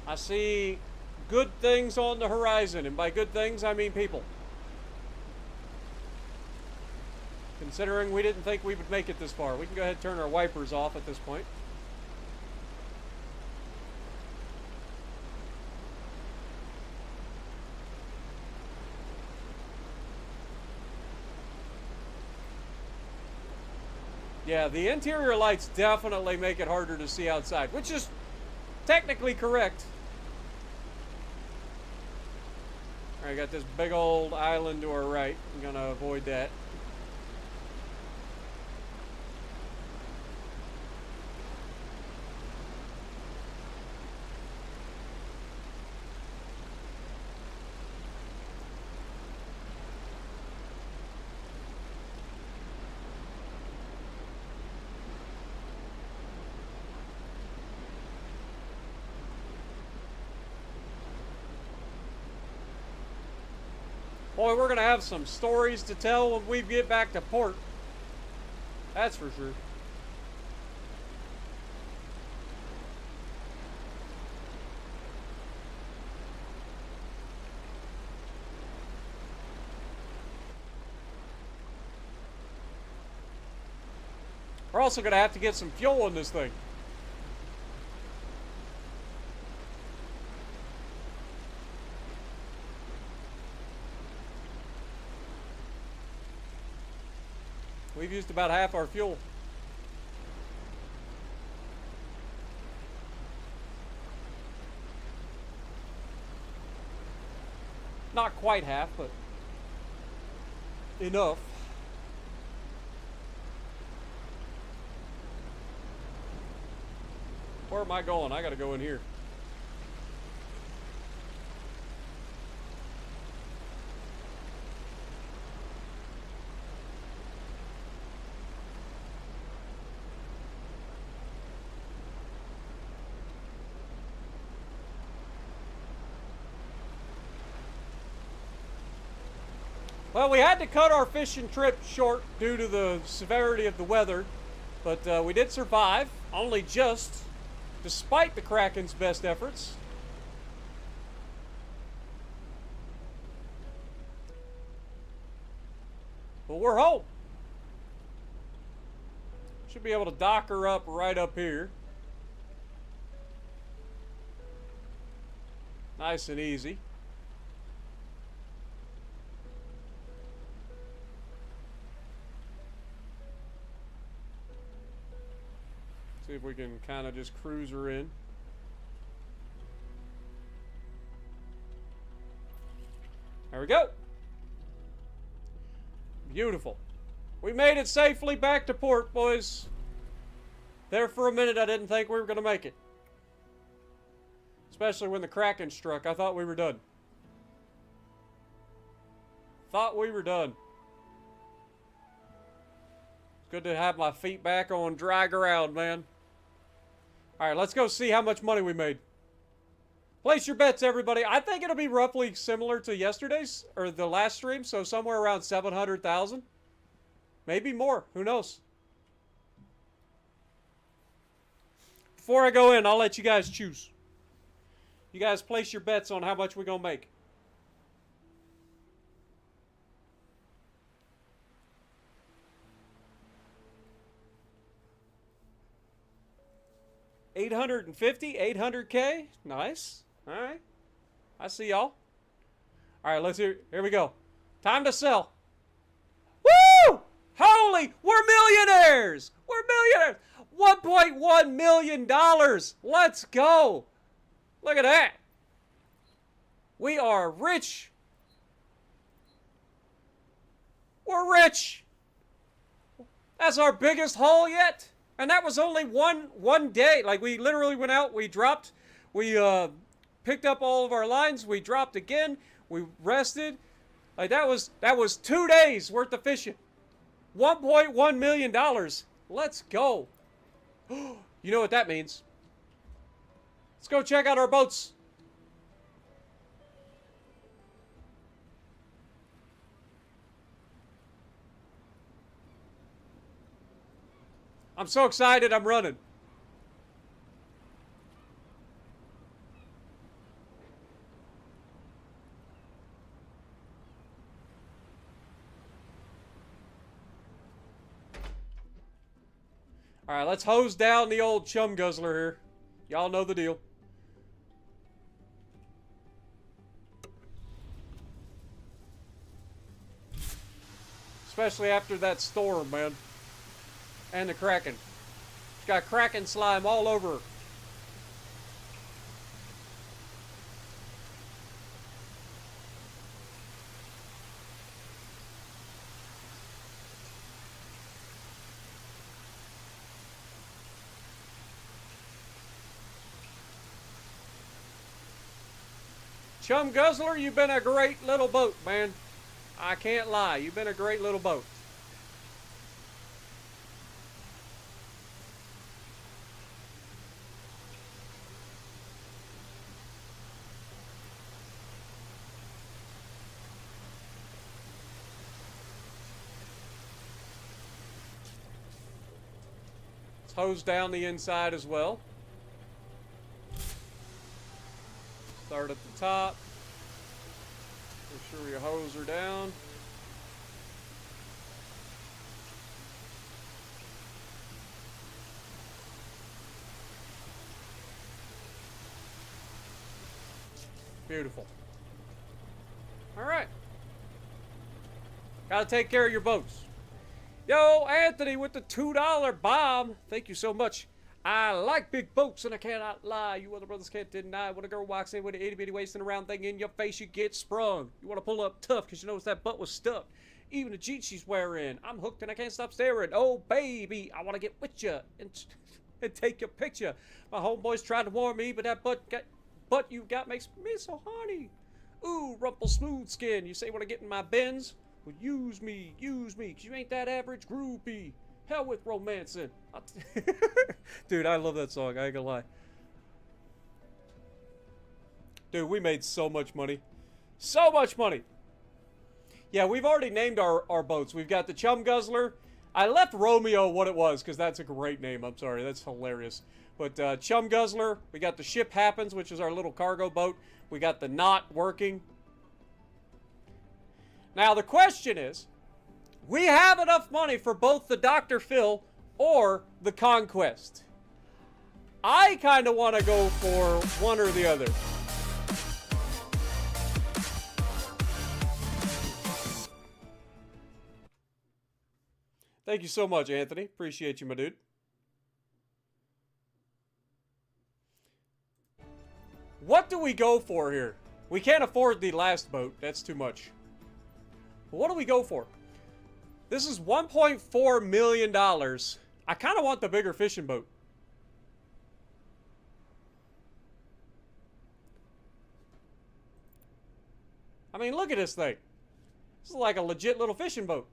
I see good things on the horizon, and by good things, I mean people. Considering we didn't think we would make it this far. We can go ahead and turn our wipers off at this point. Yeah, the interior lights definitely make it harder to see outside, which is technically correct. All right, got this big old island to our right. I'm gonna avoid that. Boy, we're going to have some stories to tell when we get back to port. That's for sure. We're also going to have to get some fuel in this thing. We've used about half our fuel. Not quite half, but enough. Where am I going? I gotta go in here. Well, we had to cut our fishing trip short due to the severity of the weather. But we did survive, only just, despite the Kraken's best efforts. But we're home. Should be able to dock her up right up here. Nice and easy. See if we can kind of just cruise her in. There we go. Beautiful. We made it safely back to port, boys. There for a minute, I didn't think we were going to make it. Especially when the Kraken struck. I thought we were done. Thought we were done. It's good to have my feet back on dry ground, man. Alright, let's go see how much money we made. Place your bets, everybody. I think it'll be roughly similar to yesterday's, or the last stream, so somewhere around 700,000. Maybe more. Who knows? Before I go in, I'll let you guys choose. You guys place your bets on how much we're going to make. $850, 800K. Nice. All right. I see y'all. All right, let's hear. Here we go. Time to sell. Woo! Holy, we're millionaires. We're millionaires. $1.1 million. Let's go. Look at that. We are rich. We're rich. That's our biggest haul yet. And that was only one day. Like, we literally went out, we dropped, we picked up all of our lines, we dropped again, we rested. Like, that was 2 days worth of fishing. $1.1 million. Let's go. You know what that means. Let's go check out our boats. I'm so excited, I'm running. All right, let's hose down the old chum guzzler here. Y'all know the deal. Especially after that storm, man. And the Kraken. It's got Kraken slime all over. Chum Guzzler, you've been a great little boat, man. I can't lie. You've been a great little boat. Hose down the inside as well. Start at the top. Make sure you hose her down. Beautiful. All right. Gotta take care of your boats. Yo, Anthony with the $2 bomb. Thank you so much. I like big boats and I cannot lie. You other brothers can't deny. When a girl walks in with an itty bitty wasting around thing in your face, you get sprung. You want to pull up tough because you notice that butt was stuck. Even the jeans she's wearing. I'm hooked and I can't stop staring. Oh, baby, I want to get with you and take your picture. My homeboys tried to warn me, but that butt you got makes me so horny. Ooh, rumple smooth skin. You say when I get in my Benz? Well, use me, cause you ain't that average groupie. Hell with romancing. Dude, I love that song, I ain't gonna lie. Dude, we made so much money. So much money. Yeah, we've already named our boats. We've got the Chum Guzzler. I left Romeo what it was because that's a great name. I'm sorry, that's hilarious. But Chum Guzzler, we got the Ship Happens, which is our little cargo boat. We got the Knot working. Now the question is, we have enough money for both the Dr. Phil or the Conquest. I kind of want to go for one or the other. Thank you so much, Anthony. Appreciate you, my dude. What do we go for here? We can't afford the last boat. That's too much. But what do we go for? This is $1.4 million. I kind of want the bigger fishing boat. I mean, look at this thing. This is like a legit little fishing boat.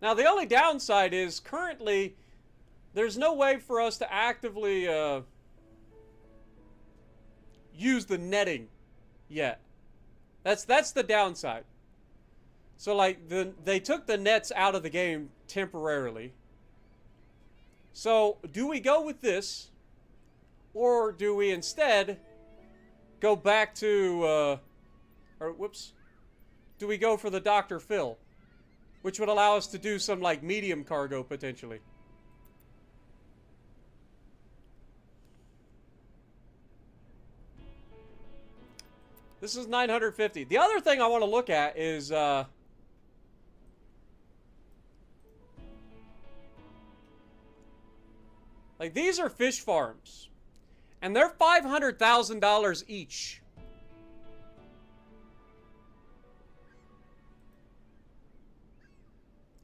Now, the only downside is currently there's no way for us to actively use the netting yet. That's the downside. So, like, they took the nets out of the game temporarily. So, do we go with this? Or do we instead go back to, do we go for the Dr. Phil? Which would allow us to do some, like, medium cargo, potentially. This is 950. The other thing I want to look at is, like, these are fish farms. And they're $500,000 each.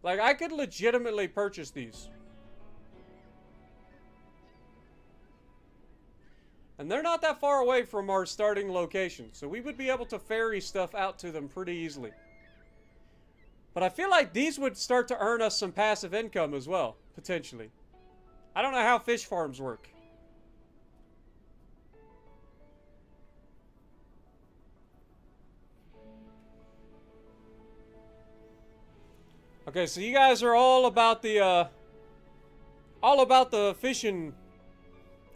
Like, I could legitimately purchase these. And they're not that far away from our starting location, so we would be able to ferry stuff out to them pretty easily. But I feel like these would start to earn us some passive income as well, potentially. I don't know how fish farms work. Okay, so you guys are all about the fishing.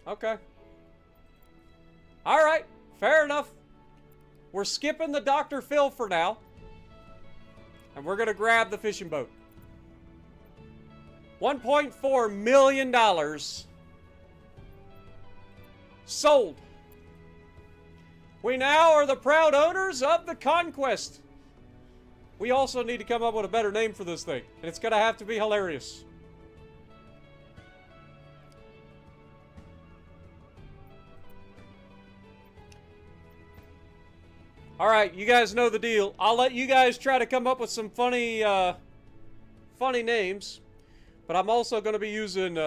Okay. Alright, fair enough. We're skipping the Dr. Phil for now. And we're gonna grab the fishing boat. $1.4 million. Sold. We now are the proud owners of the Conquest. We also need to come up with a better name for this thing. And it's going to have to be hilarious. Alright, you guys know the deal. I'll let you guys try to come up with some funny names. But I'm also going to be using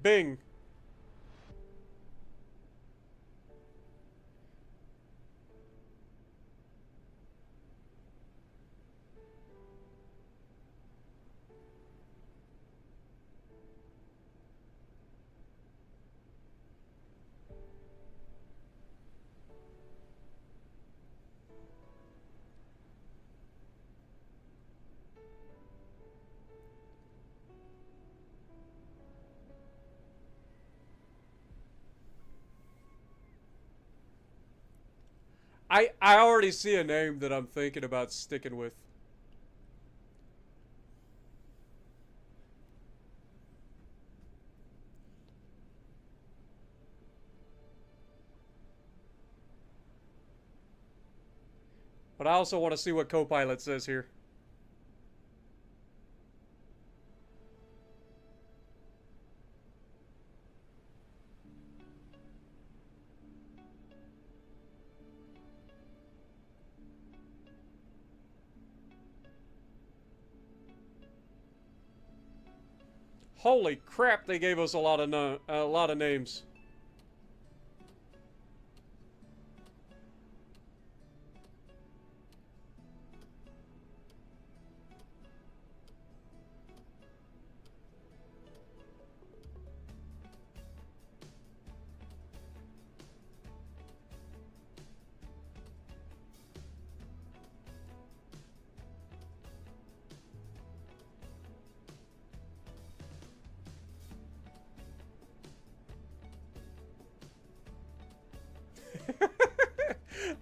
Bing. I already see a name that I'm thinking about sticking with. But I also want to see what Copilot says here. Holy crap, they gave us a lot of names.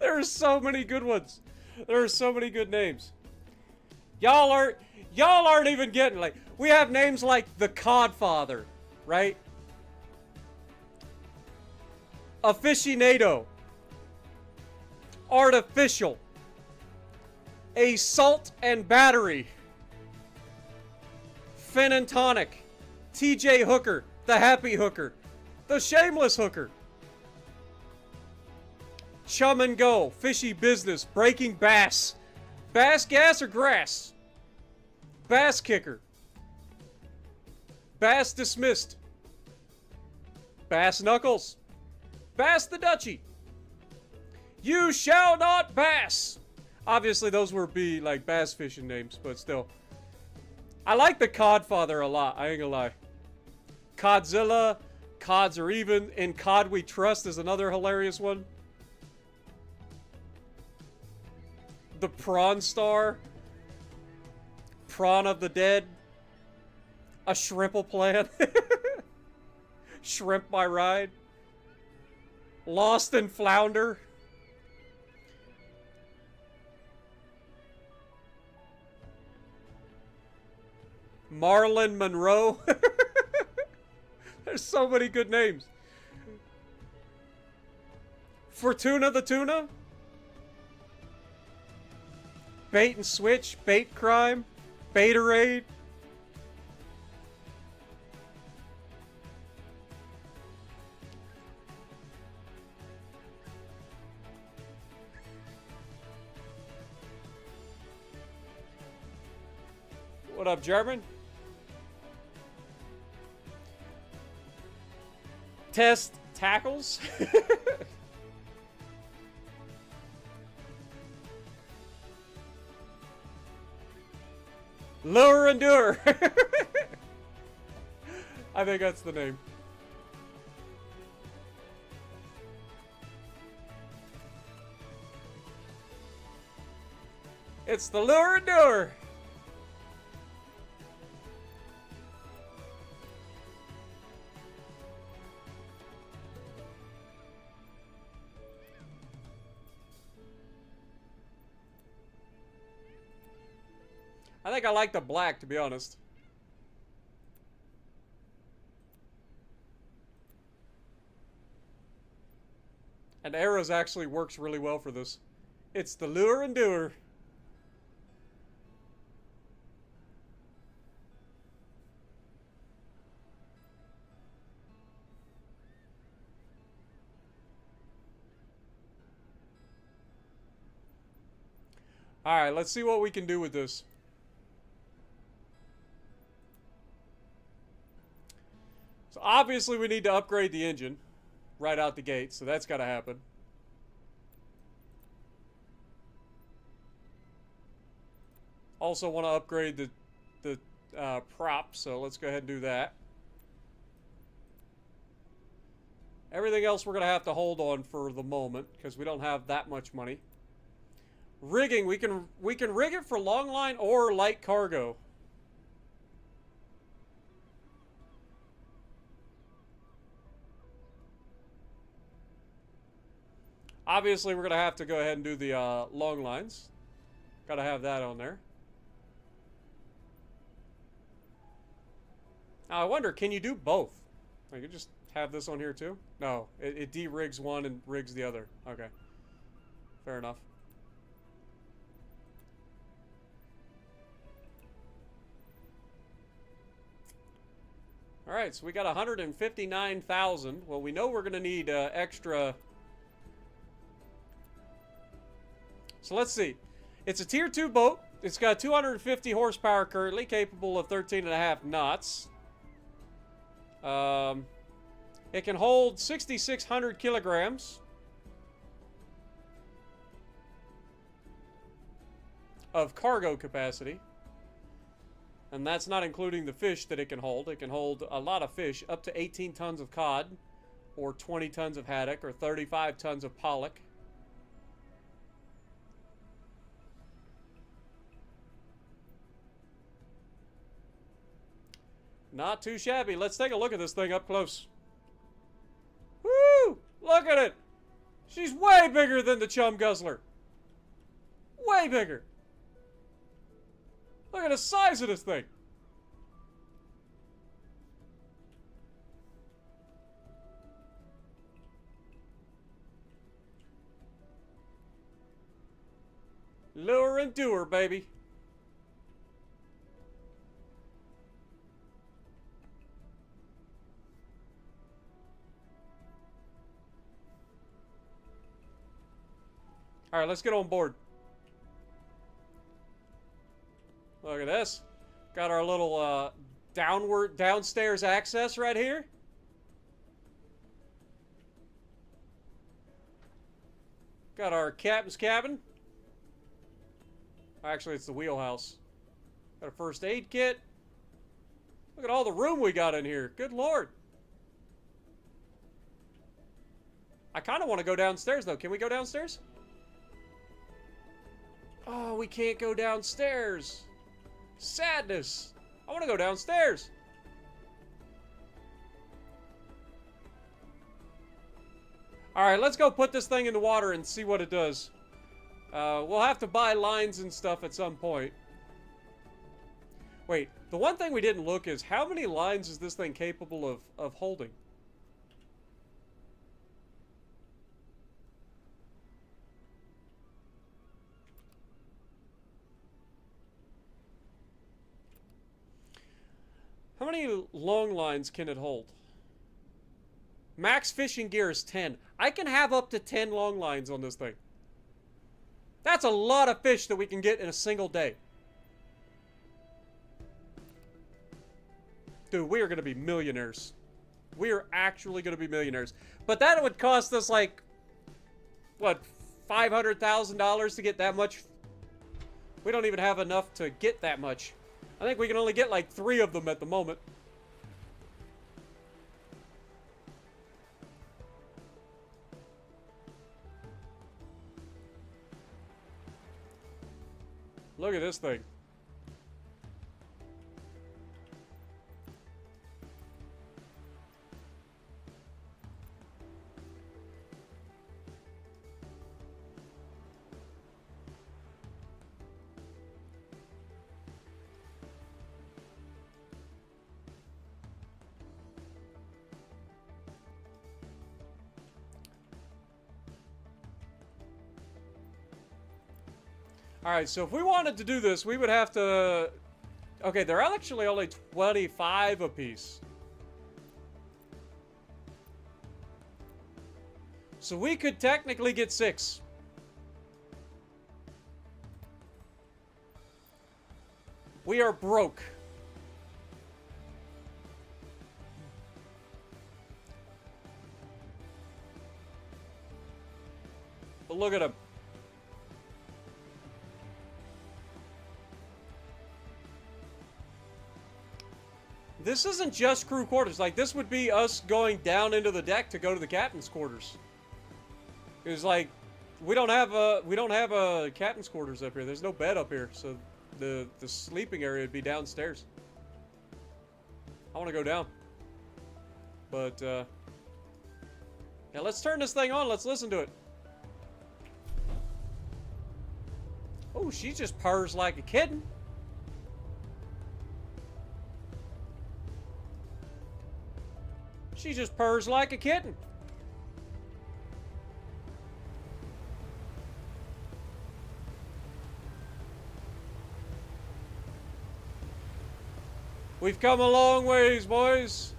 There are so many good ones. There are so many good names. Y'all aren't even getting, like, we have names like the Codfather, right? Aficionado. Artificial. Assault and Battery. Fin and Tonic. TJ Hooker. The Happy Hooker. The Shameless Hooker. Chum and Go. Fishy Business. Breaking Bass. Bass Gas or Grass? Bass Kicker. Bass Dismissed. Bass Knuckles. Bass the Dutchie. You Shall Not Bass. Obviously, those would be like bass fishing names, but still. I like the Codfather a lot, I ain't gonna lie. Codzilla. Cods Are Even. In Cod We Trust is another hilarious one. The Prawn Star. Prawn of the Dead. A Shrimple Plan. Shrimp My Ride. Lost and Flounder. Marlon Monroe. There's so many good names. Fortuna the Tuna. Bait and Switch. Bait Crime. Baitorade. What up, German? Test Tackles. Lure and Dure. I think that's the name. It's the Lure and Dure. I think I like the black, to be honest. And arrows actually works really well for this. It's the Lure and Dure. Alright, let's see what we can do with this. So obviously we need to upgrade the engine right out the gate, so that's got to happen. Also want to upgrade the prop, so let's go ahead and do that. Everything else we're going to have to hold on for the moment because we don't have that much money. Rigging, we can rig it for long line or light cargo. Obviously, we're going to have to go ahead and do the long lines. Got to have that on there. Now, I wonder, can you do both? I could just have this on here too? No, it de-rigs one and rigs the other. Okay. Fair enough. Alright, so we got 159,000. Well, we know we're going to need extra... So let's see. It's a tier 2 boat. It's got 250 horsepower currently, capable of 13.5 knots. It can hold 6,600 kilograms of cargo capacity. And that's not including the fish that it can hold. It can hold a lot of fish, up to 18 tons of cod, or 20 tons of haddock, or 35 tons of pollock. Not too shabby. Let's take a look at this thing up close. Woo! Look at it! She's way bigger than the chum guzzler. Way bigger. Look at the size of this thing. Lure and doer, baby. All right, let's get on board. Look at this. Got our little downstairs access right here. Got our captain's cabin. Actually, it's the wheelhouse. Got a first aid kit. Look at all the room we got in here. Good Lord. I kind of want to go downstairs, though. Can we go downstairs? Oh, we can't go downstairs. Sadness. I want to go downstairs. Alright, let's go put this thing in the water and see what it does. We'll have to buy lines and stuff at some point. Wait, the one thing we didn't look is how many lines is this thing capable of holding? How many long lines can it hold? Max fishing gear is 10. I can have up to 10 long lines on this thing. That's a lot of fish that we can get in a single day. Dude, we are going to be millionaires. We are actually going to be millionaires. But that would cost us like, what, $500,000 to get that much? We don't even have enough to get that much. I think we can only get like 3 of them at the moment. Look at this thing. Alright, so if we wanted to do this, we would have to... Okay, they're actually only 25 apiece. So we could technically get 6. We are broke. But look at him. This isn't just crew quarters. Like, this would be us going down into the deck to go to the captain's quarters. It's like, we don't have a captain's quarters up here. There's no bed up here, so the sleeping area would be downstairs. I want to go down. But, yeah, let's turn this thing on. Let's listen to it. Oh, she just purrs like a kitten. She just purrs like a kitten. We've come a long ways, boys.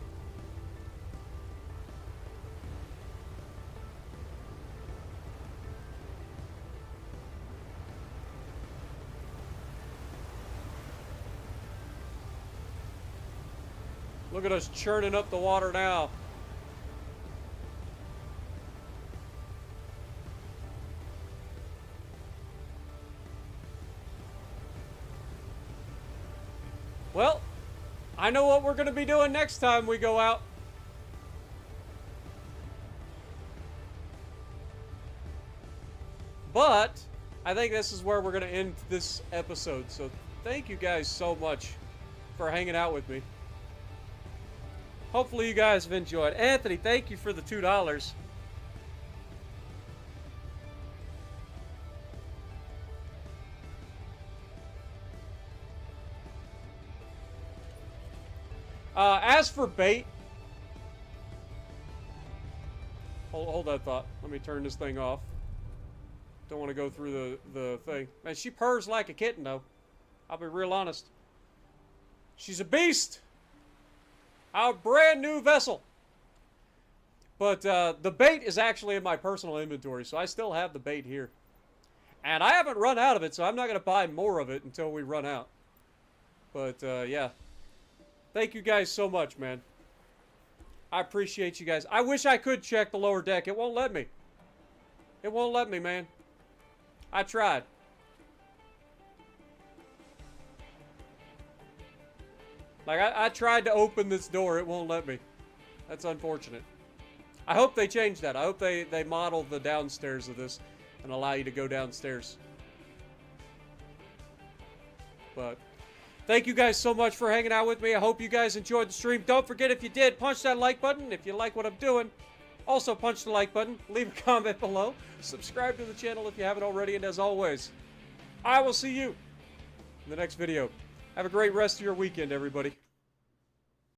Look at us churning up the water now. Well, I know what we're going to be doing next time we go out. But I think this is where we're going to end this episode. So thank you guys so much for hanging out with me. Hopefully you guys have enjoyed. Anthony, thank you for the $2. As for bait... Hold that thought. Let me turn this thing off. Don't want to go through the thing. Man, she purrs like a kitten, though. I'll be real honest. She's a beast! Our brand new vessel! But the bait is actually in my personal inventory, so I still have the bait here. And I haven't run out of it, so I'm not going to buy more of it until we run out. But, yeah. Thank you guys so much, man. I appreciate you guys. I wish I could check the lower deck. It won't let me. It won't let me, man. I tried. Like, I tried to open this door. It won't let me. That's unfortunate. I hope they change that. I hope they model the downstairs of this and allow you to go downstairs. But thank you guys so much for hanging out with me. I hope you guys enjoyed the stream. Don't forget, if you did, punch that like button. If you like what I'm doing, also punch the like button. Leave a comment below. Subscribe to the channel if you haven't already. And as always, I will see you in the next video. Have a great rest of your weekend, everybody.